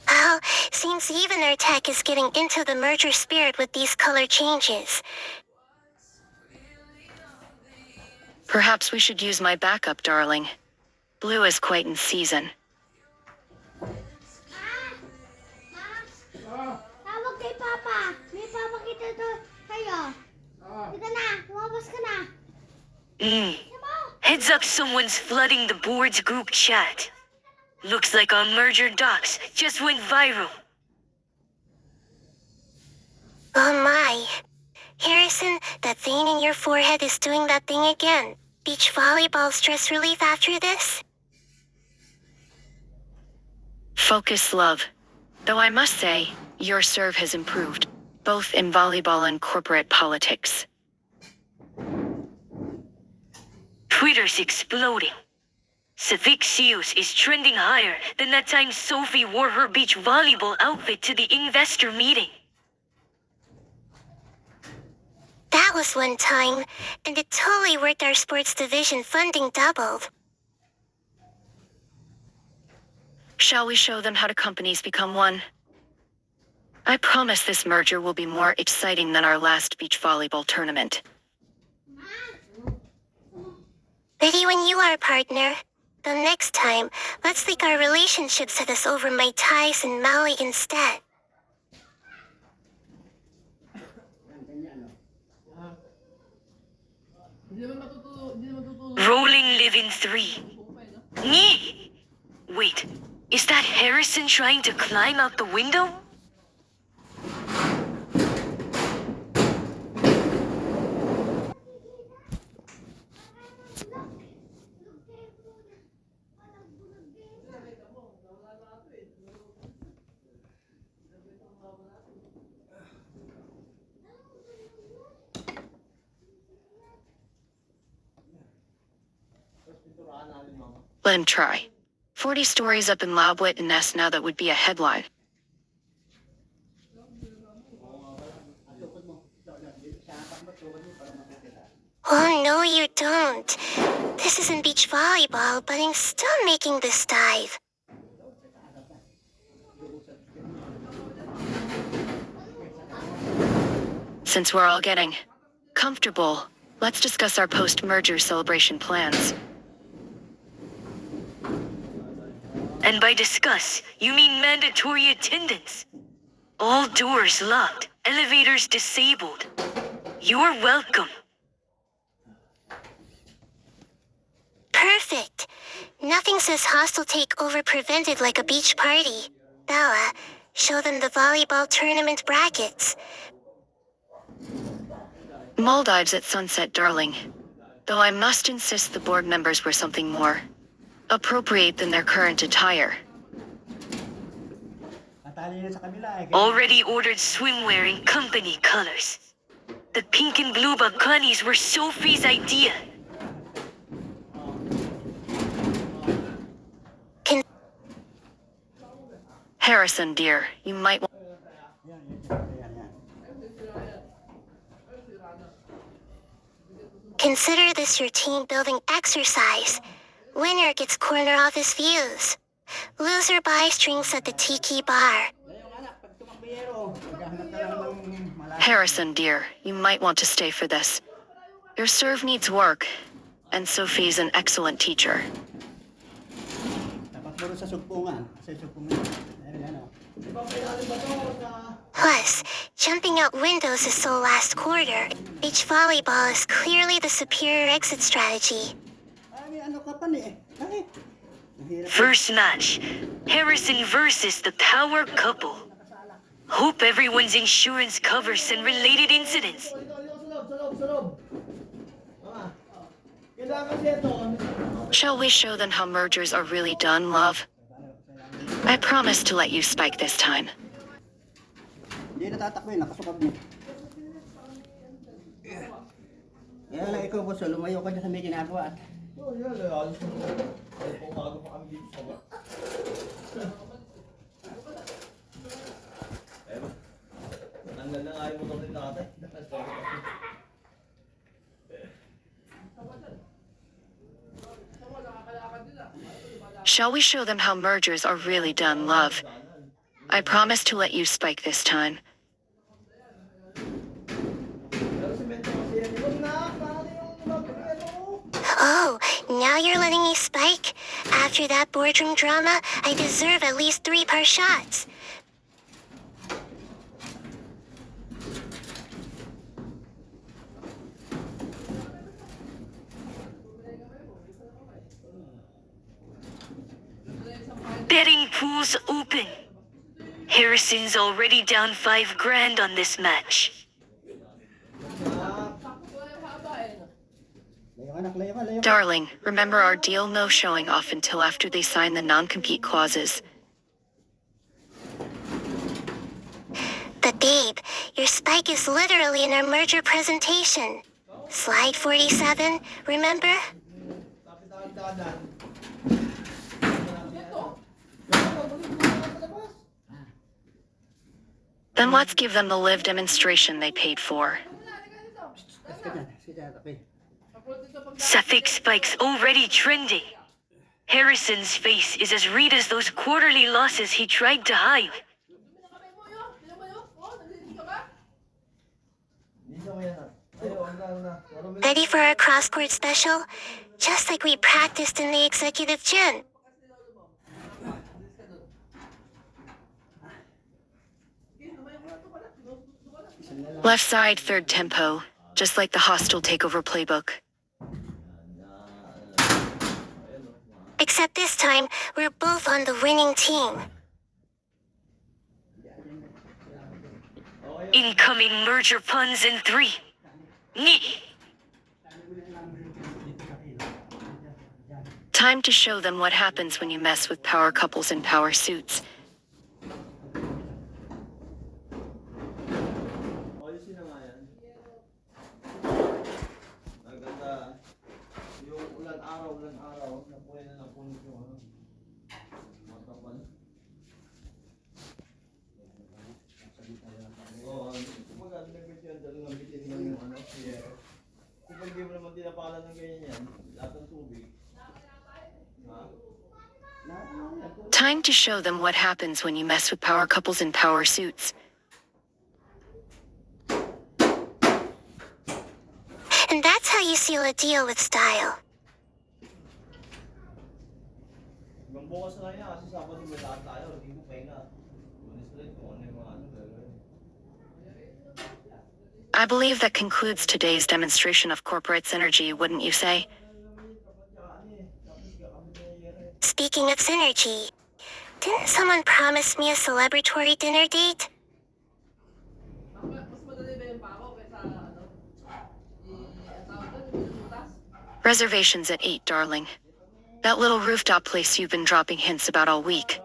Oh, seems even our tech is getting into the merger spirit with these color changes. Perhaps we should use my backup, darling. Blue is quite in season. Tawag kay Papa. May papakita to sa'yo. Dito na, lumabas ka na. Heads up, someone's flooding the board's group chat. Looks like our merger docs just went viral. Oh my. Harrison, that vein in your forehead is doing that thing again. Beach volleyball stress relief after this? Focus, love. Though I must say, your serve has improved, both in volleyball and corporate politics. Twitter's exploding. Savixios is trending higher than that time Sophie wore her beach volleyball outfit to the investor meeting. That was one time, and it totally worked. Our sports division funding doubled. Shall we show them how two companies become one? I promise this merger will be more exciting than our last beach volleyball tournament. Ready when you are, partner. The next time, let's take our relationship set us over my ties in Maui instead. Rolling live in 3. Nyeh! Wait, is that Harrison trying to climb out the window? Let him try. 40 stories up in Labwit and Nest now, that would be a headline. Oh, no, you don't. This isn't beach volleyball, but I'm still making this dive. Since we're all getting comfortable, let's discuss our post-merger celebration plans. And by discuss, you mean mandatory attendance. All doors locked, elevators disabled. You're welcome. Perfect. Nothing says hostile takeover prevented like a beach party. Bella, show them the volleyball tournament brackets. Maldives at sunset, darling. Though I must insist the board members wear something more appropriate than their current attire. Natali na sa kabila eh. Already ordered swimwear in company colors. The pink and blue Balkanis were Sophie's idea. Harrison, dear, you might want. Yan. Consider this your team building exercise. Winner gets corner office views. Loser buys drinks at the tiki bar. Ngayon anak, pag tumakbiyero, maghahanap ka lang ng malaki. Harrison, dear, you might want to stay for this. Your serve needs work, and Sophie's an excellent teacher. Dapat puro sa sugpungan. Sa sugpungan. Ayun, ano. Di ba kailangan ba to sa... Plus, jumping out windows is so last quarter. Beach volleyball is clearly the superior exit strategy. Ay, may ano ka pa ni eh. Bakit? Mahirap. First match, Harrison versus the power couple. Hope everyone's insurance covers and related incidents. Sa loob. Mga, kailangan kasi ito. Shall we show them how mergers are really done, love? I promise to let you spike this time. Hindi natatakbo yun, nakasukab niya. Kaya lang ikaw, boss, lumayo ka dyan sa may ginagawa. Oh, yan. Alis mo. Pumago pa kami dito sa ba. Ang ganda nga yung motor din natin. Shall we show them how mergers are really done, love? I promise to let you spike this time. Pero semento kasi yan. Huwag na, paano yung magpapagano? Oh, now you're letting me spike? After that boardroom drama, I deserve at least 3 par shots. Betting pool's open. Harrison's already down $5,000 on this match. Layo anak, layo ka. Darling, remember our deal? No showing off until after they sign the non-compete clauses. But babe, your spike is literally in our merger presentation. Slide 47, remember? Tapit ang danan. Then let's give them the live demonstration they paid for. Okay. Safik spike's already trending. Harrison's face is as red as those quarterly losses he tried to hide. Dito mo yan. Ayaw, na. Ready for our cross-court special? Just like we practiced in the executive gym. Left side, third tempo, just like the hostile takeover playbook. Except this time, we're both on the winning team. Incoming merger puns in 3. Ni. Time to show them what happens when you mess with power couples in power suits. Ayusin na nga yan. Maganda. Yung ulan-araw. Napunin na napunit yung ano. Matapan. Oo, kumbaga, nag-bet yun. Dali nga bitin mo yung ano. Kung pag di mo naman tinapalan ng ganyan yan, lahat ng tubig. Ha? Time to show them what happens when you mess with power couples in power suits. And that's how you seal a deal with style. Hanggang bukas na yan kasi Sabado may lahat tayo. Hindi ko pahinga. Lunes ulit kung ano yung mga ano gagawin. I believe that concludes today's demonstration of corporate synergy, wouldn't you say? Speaking of synergy, didn't someone promise me a celebratory dinner date? Mas madali ba yung pako kaysa ano? Ang tawag doon, yung butas? Reservations at 8, darling. That little rooftop place you've been dropping hints about all week.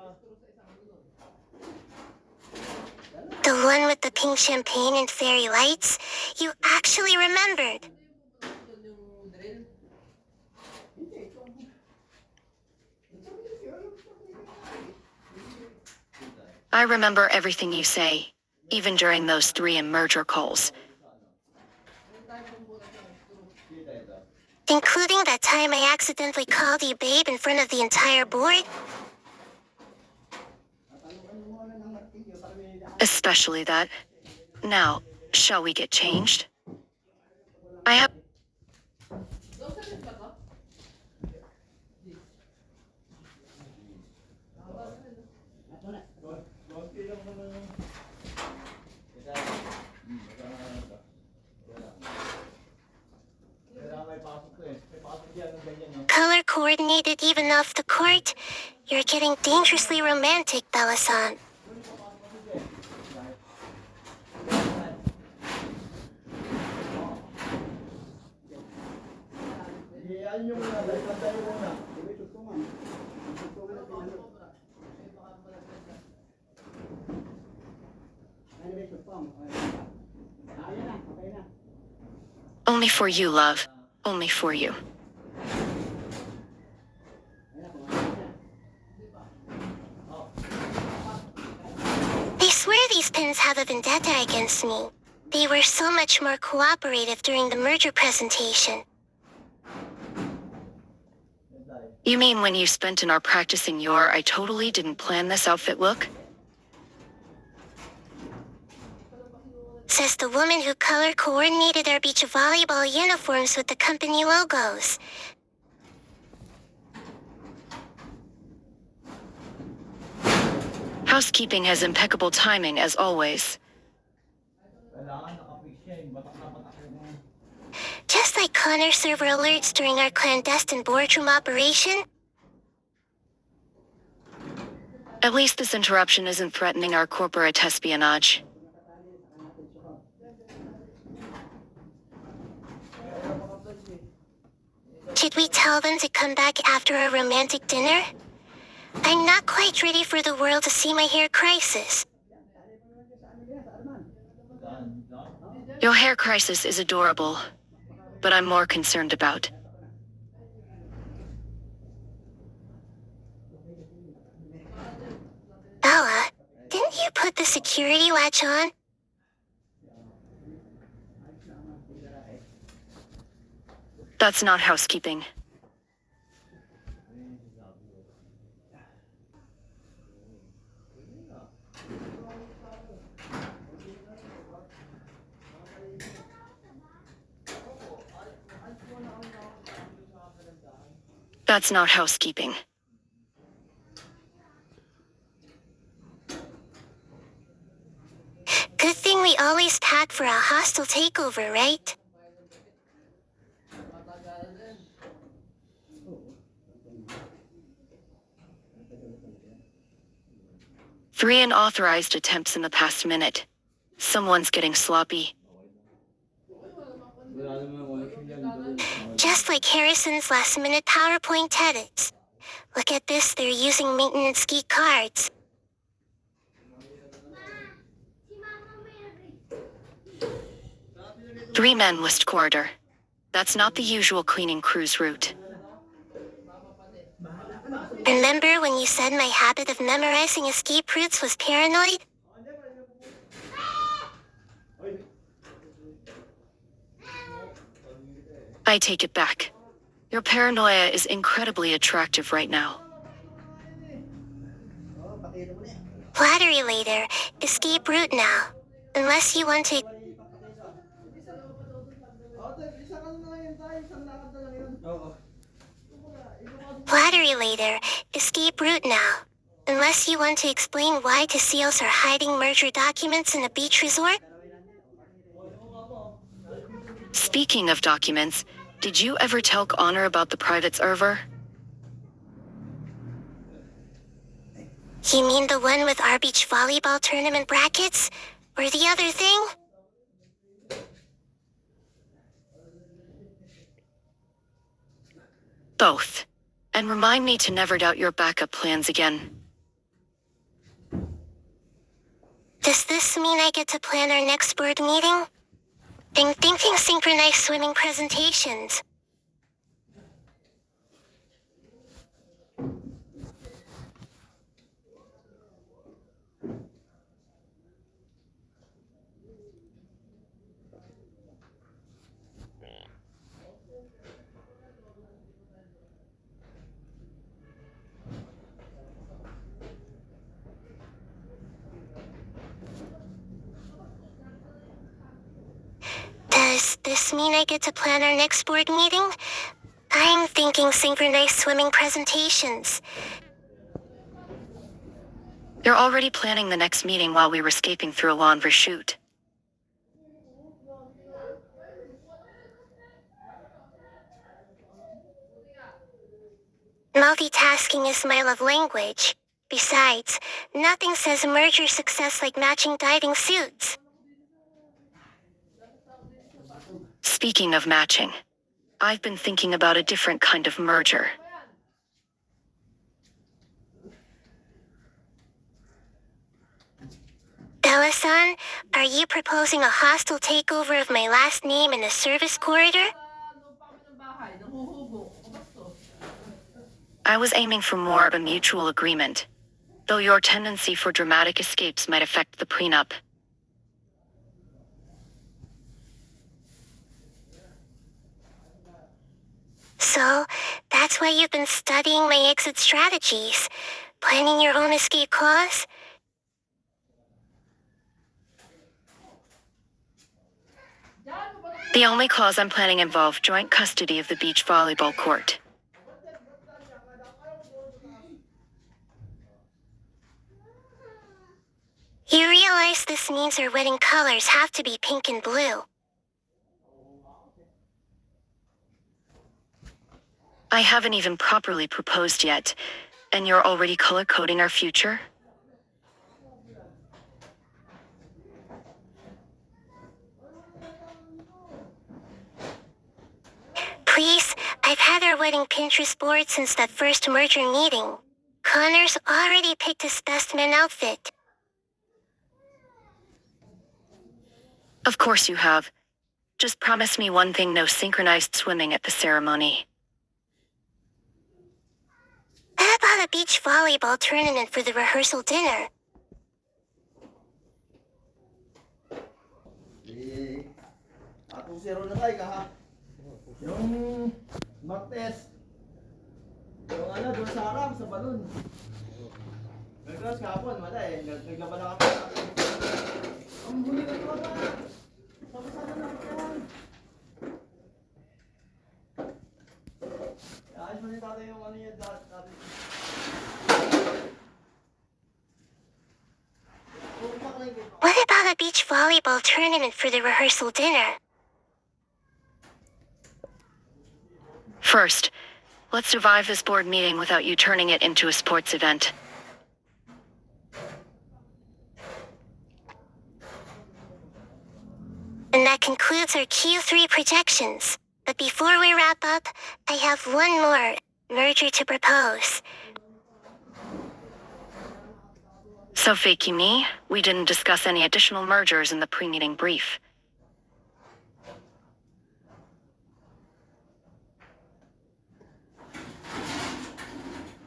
The one with the pink champagne and fairy lights? You actually remembered. I remember everything you say, even during those 3 merger calls. Including that time I accidentally called you babe in front of the entire board? Especially that. Now, shall we get changed? I have... Color coordinated even off the court? You're getting dangerously romantic, Bella-san. Only for you, love. Only for you. I swear these pins have a vendetta against me. They were so much more cooperative during the merger presentation. You mean when you spent an hour practicing your I totally didn't plan this outfit look? Says the woman who color coordinated our beach volleyball uniforms with the company logos. Housekeeping has impeccable timing as always. Just like Connor server alerts during our clandestine boardroom operation? At least this interruption isn't threatening our corporate espionage. Should we tell them to come back after our romantic dinner? I'm not quite ready for the world to see my hair crisis. Your hair crisis is adorable, but I'm more concerned about. Bella, didn't you put the security latch on? That's not housekeeping. That's not housekeeping. Good thing we always pack for a hostile takeover, right? Three unauthorized attempts in the past minute. Someone's getting sloppy. Just like Harrison's last-minute PowerPoint edits. Look at this, they're using maintenance geek cards. Three men list corridor. That's not the usual cleaning crew's route. Remember when you said my habit of memorizing escape routes was paranoid? I take it back. Your paranoia is incredibly attractive right now. Flattery later, escape route now. Unless you want to... Flattery later, escape route now. Unless you want to explain why Casillas are hiding merger documents in a beach resort? Speaking of documents, did you ever tell Connor about the private server? You mean the one with our beach volleyball tournament brackets? Or the other thing? Both. And remind me to never doubt your backup plans again. Does this mean I get to plan our next board meeting? I'm thinking synchronized swimming presentations. Does this mean I get to plan our next board meeting? I'm thinking synchronized swimming presentations. You're already planning the next meeting while we were escaping through a lawn shoot. Multitasking is my love language. Besides, nothing says merger success like matching diving suits. Speaking of matching, I've been thinking about a different kind of merger. Bella-san, are you proposing a hostile takeover of my last name in a service corridor? I was aiming for more of a mutual agreement, though your tendency for dramatic escapes might affect the prenup. So, that's why you've been studying my exit strategies, planning your own escape clause? The only clause I'm planning involved joint custody of the beach volleyball court. You realize this means our wedding colors have to be pink and blue. I haven't even properly proposed yet, and you're already color-coding our future? Please, I've had our wedding Pinterest board since that first merger meeting. Connor's already picked his best man outfit. Of course you have. Just promise me one thing: no synchronized swimming at the ceremony. How about a beach volleyball tournament for the rehearsal dinner? Atong zero na tayo ha. Yung mock test. Yung doon sa harap, sa balon. Nag-cross kahapon, wala eh. Naglaban na kami. Ang huli na ito ba? Sama-sama na yan. Ayos mo rin tatay yung yan dati. What about a beach volleyball tournament for the rehearsal dinner? First, let's survive this board meeting without you turning it into a sports event. And that concludes our Q3 projections. But before we wrap up, I have one more merger to propose. So, Fakey me, we didn't discuss any additional mergers in the pre-meeting brief.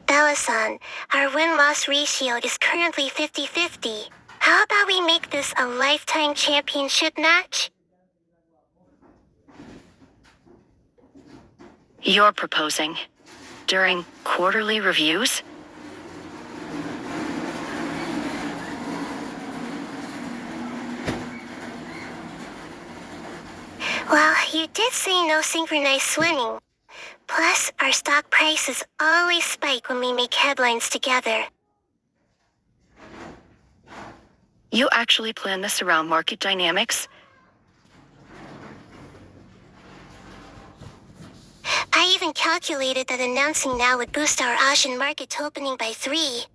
Bella-san, our win-loss ratio is currently 50-50. How about we make this a lifetime championship match? You're proposing during quarterly reviews? Well, you did say no synchronized swimming. Plus, our stock prices always spike when we make headlines together. You actually plan this around market dynamics? I even calculated that announcing now would boost our Asian market opening by 3.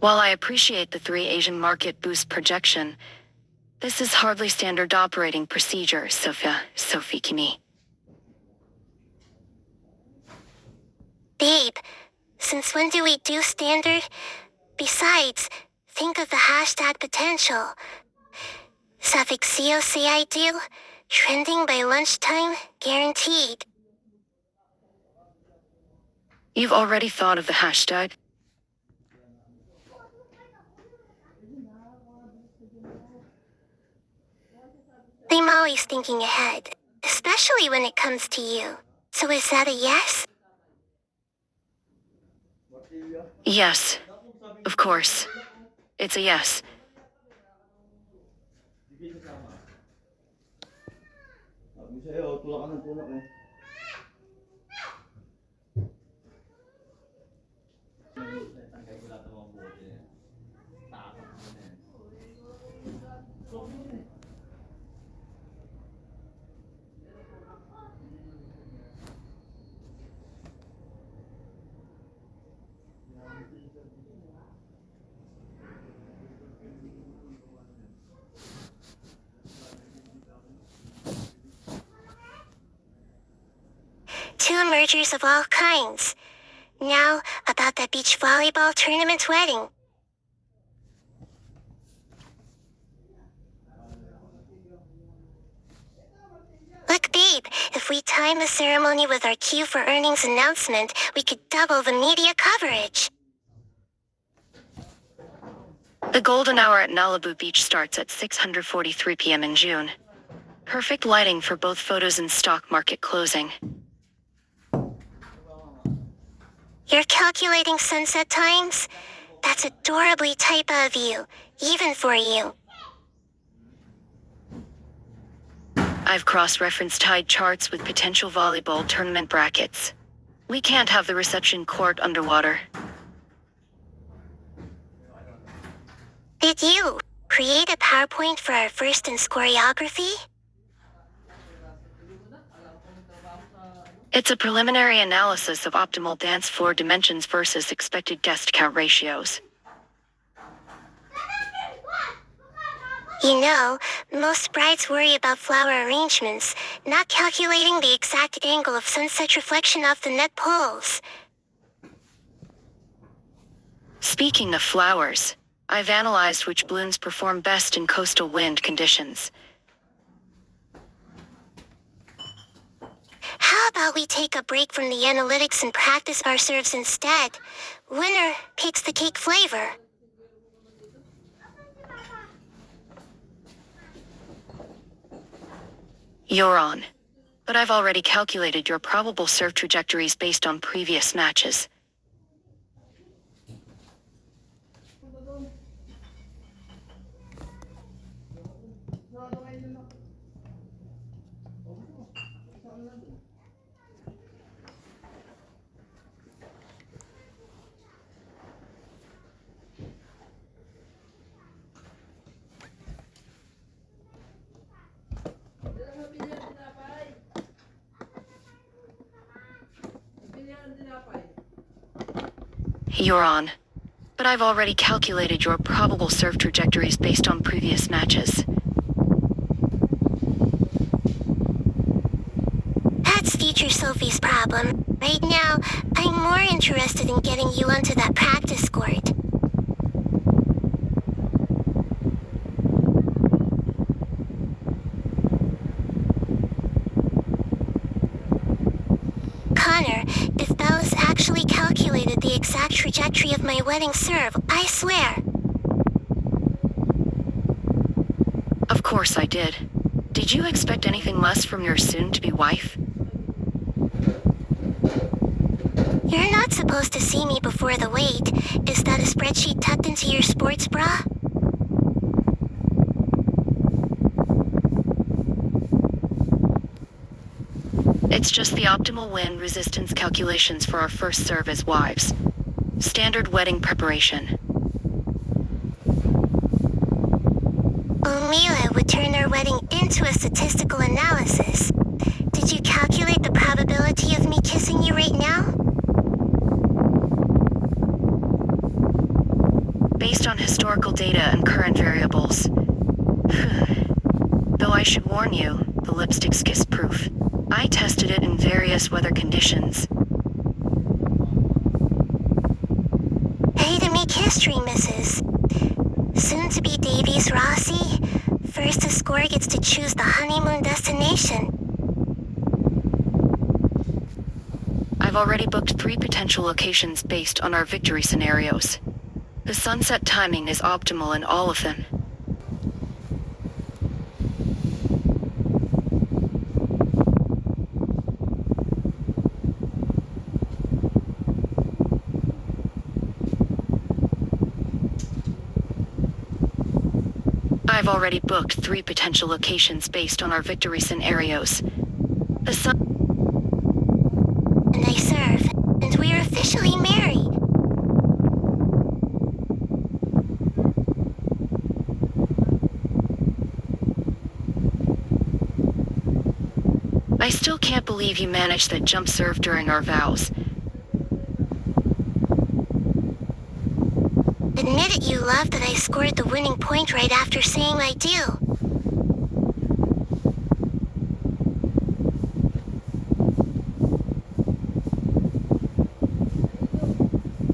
While I appreciate the 3 Asian market boost projection, this is hardly standard operating procedure, Sophie Kimi. Babe, since when do we do standard? Besides, think of the hashtag potential. Suffix CO say I do. Trending by lunchtime, guaranteed. You've already thought of the hashtag? I'm always thinking ahead, especially when it comes to you. So is that a yes? Yes. Of course. It's a yes. Sige, kasama. Sabi sa'yo, tulak ka ng tulak eh. Tangkay ko lahat ng mga bote eh. Takot mo na eh. Two mergers of all kinds. Now, about that beach volleyball tournament wedding. Look, babe, if we time the ceremony with our cue for earnings announcement, we could double the media coverage. The golden hour at Malibu Beach starts at 6:43 p.m. in June. Perfect lighting for both photos and stock market closing. You're calculating sunset times? That's adorably type of you, even for you. I've cross-referenced tide charts with potential volleyball tournament brackets. We can't have the reception court underwater. Did you create a PowerPoint for our first in choreography? It's a preliminary analysis of optimal dance floor dimensions versus expected guest count ratios. You know, most brides worry about flower arrangements, not calculating the exact angle of sunset reflection off the net poles. Speaking of flowers, I've analyzed which blooms perform best in coastal wind conditions. How about we take a break from the analytics and practice our serves instead? Winner picks the cake flavor. You're on. But I've already calculated your probable serve trajectories based on previous matches. You're on. But I've already calculated your probable serve trajectories based on previous matches. That's future Sophie's problem. Right now, I'm more interested in getting you onto that practice court. Connor, if Bellis actually calculated the exact trajectory of my wedding serve, I swear. Of course I did. Did you expect anything less from your soon-to-be wife? You're not supposed to see me before the weight. Is that a spreadsheet tucked into your sports bra? It's just the optimal wind resistance calculations for our first serve as wives. Standard wedding preparation. Umila would turn our wedding into a statistical analysis. Did you calculate the probability of me kissing you right now? based on historical data and current variables. Though I should warn you, the lipstick's kiss-proof. I tested it in various weather conditions. Ready to make history, Mrs. Soon to be Davies Rossi. First to score gets to choose the honeymoon destination. I've already booked 3 potential locations based on our victory scenarios. The sunset timing is optimal in all of them. I've already booked 3 potential locations based on our victory scenarios. The sun... And I serve, and we're officially married. I still can't believe you managed that jump serve during our vows. Admit it, you love that I scored the winning point right after saying I do.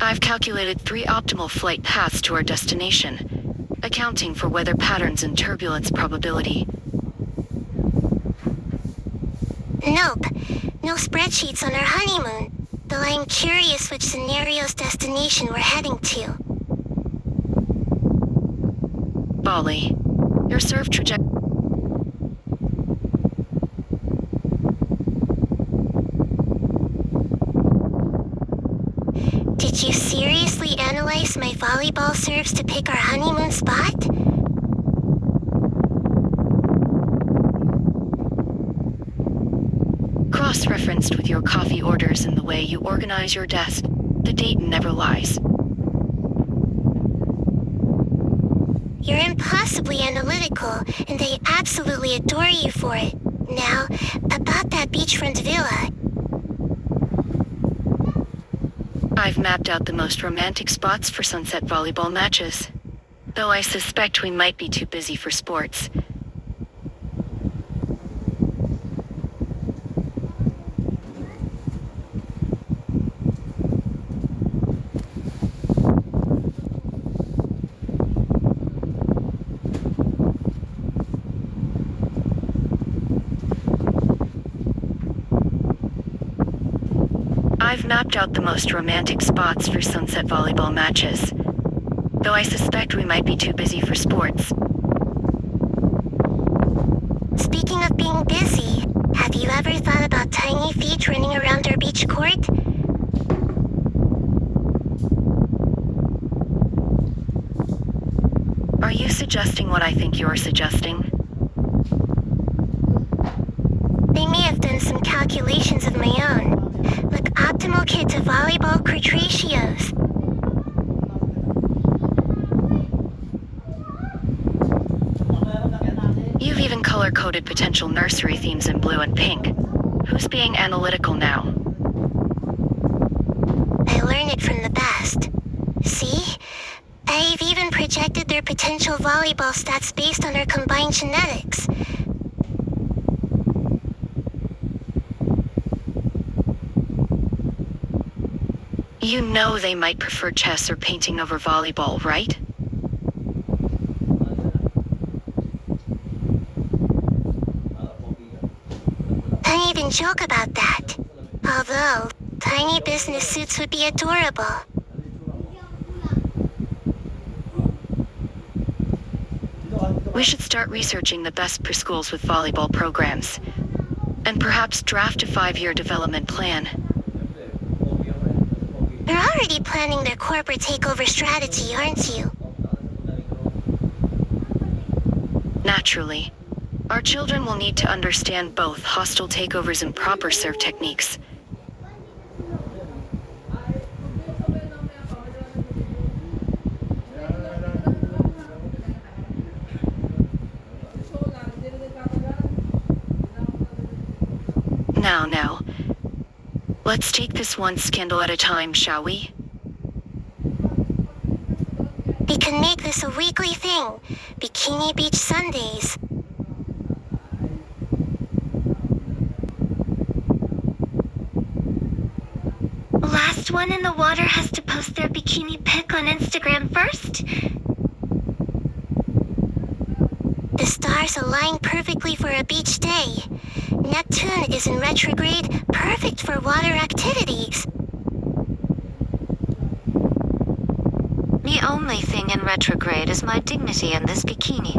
I've calculated 3 optimal flight paths to our destination, accounting for weather patterns and turbulence probability. Nope. No spreadsheets on our honeymoon. Though I'm curious which scenario's destination we're heading to. Bali. Your serve trajectory... Did you seriously analyze my volleyball serves to pick our honeymoon spot? Cross-referenced with your coffee orders and the way you organize your desk. The date never lies. You're impossibly analytical, and I absolutely adore you for it. Now, about that beachfront villa. I've mapped out the most romantic spots for sunset volleyball matches. Though I suspect we might be too busy for sports. I've mapped out the most romantic spots for sunset volleyball matches. Though I suspect we might be too busy for sports. Speaking of being busy, have you ever thought about tiny feet running around our beach court? Are you suggesting what I think you're suggesting? I may have done some calculations of my own. Look, optimal kit to volleyball court ratios. You've even color-coded potential nursery themes in blue and pink. Who's being analytical now? I learn it from the best. See? I've even projected their potential volleyball stats based on their combined genetics. You know they might prefer chess or painting over volleyball, right? I even joke about that. Although, tiny business suits would be adorable. We should start researching the best preschools with volleyball programs. And perhaps draft a 5-year development plan. You're already planning their corporate takeover strategy, aren't you? Naturally. Our children will need to understand both hostile takeovers and proper serve techniques. Now. Let's take this one scandal at a time, shall we? Because can make this a weekly thing. Bikini Beach Sundays. Last one in the water has to post their bikini pic on Instagram first. The stars align perfectly for a beach day. Neptune is in retrograde, perfect for water activities. The only thing in retrograde is my dignity in this bikini.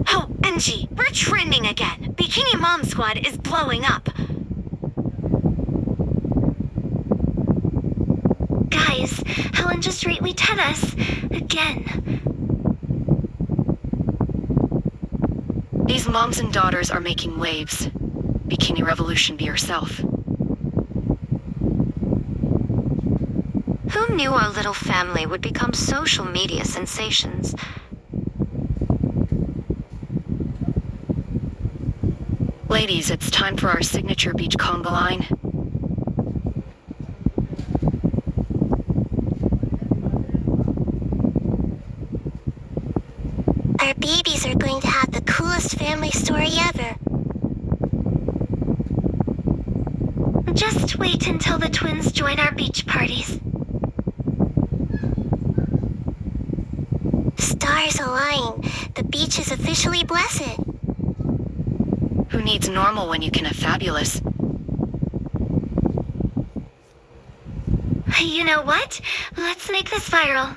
Oh, MG, we're trending again. Bikini Mom Squad is blowing up. Guys, Helen just retweeted us. Again. These moms and daughters are making waves. Bikini Revolution, be yourself. Who knew our little family would become social media sensations? Ladies, it's time for our signature beach conga line. Our babies are going to have the coolest family story ever. Just wait until the twins join our beach parties. Stars align. The beach is officially blessed. Who needs normal when you can have fabulous? You know what? Let's make this viral.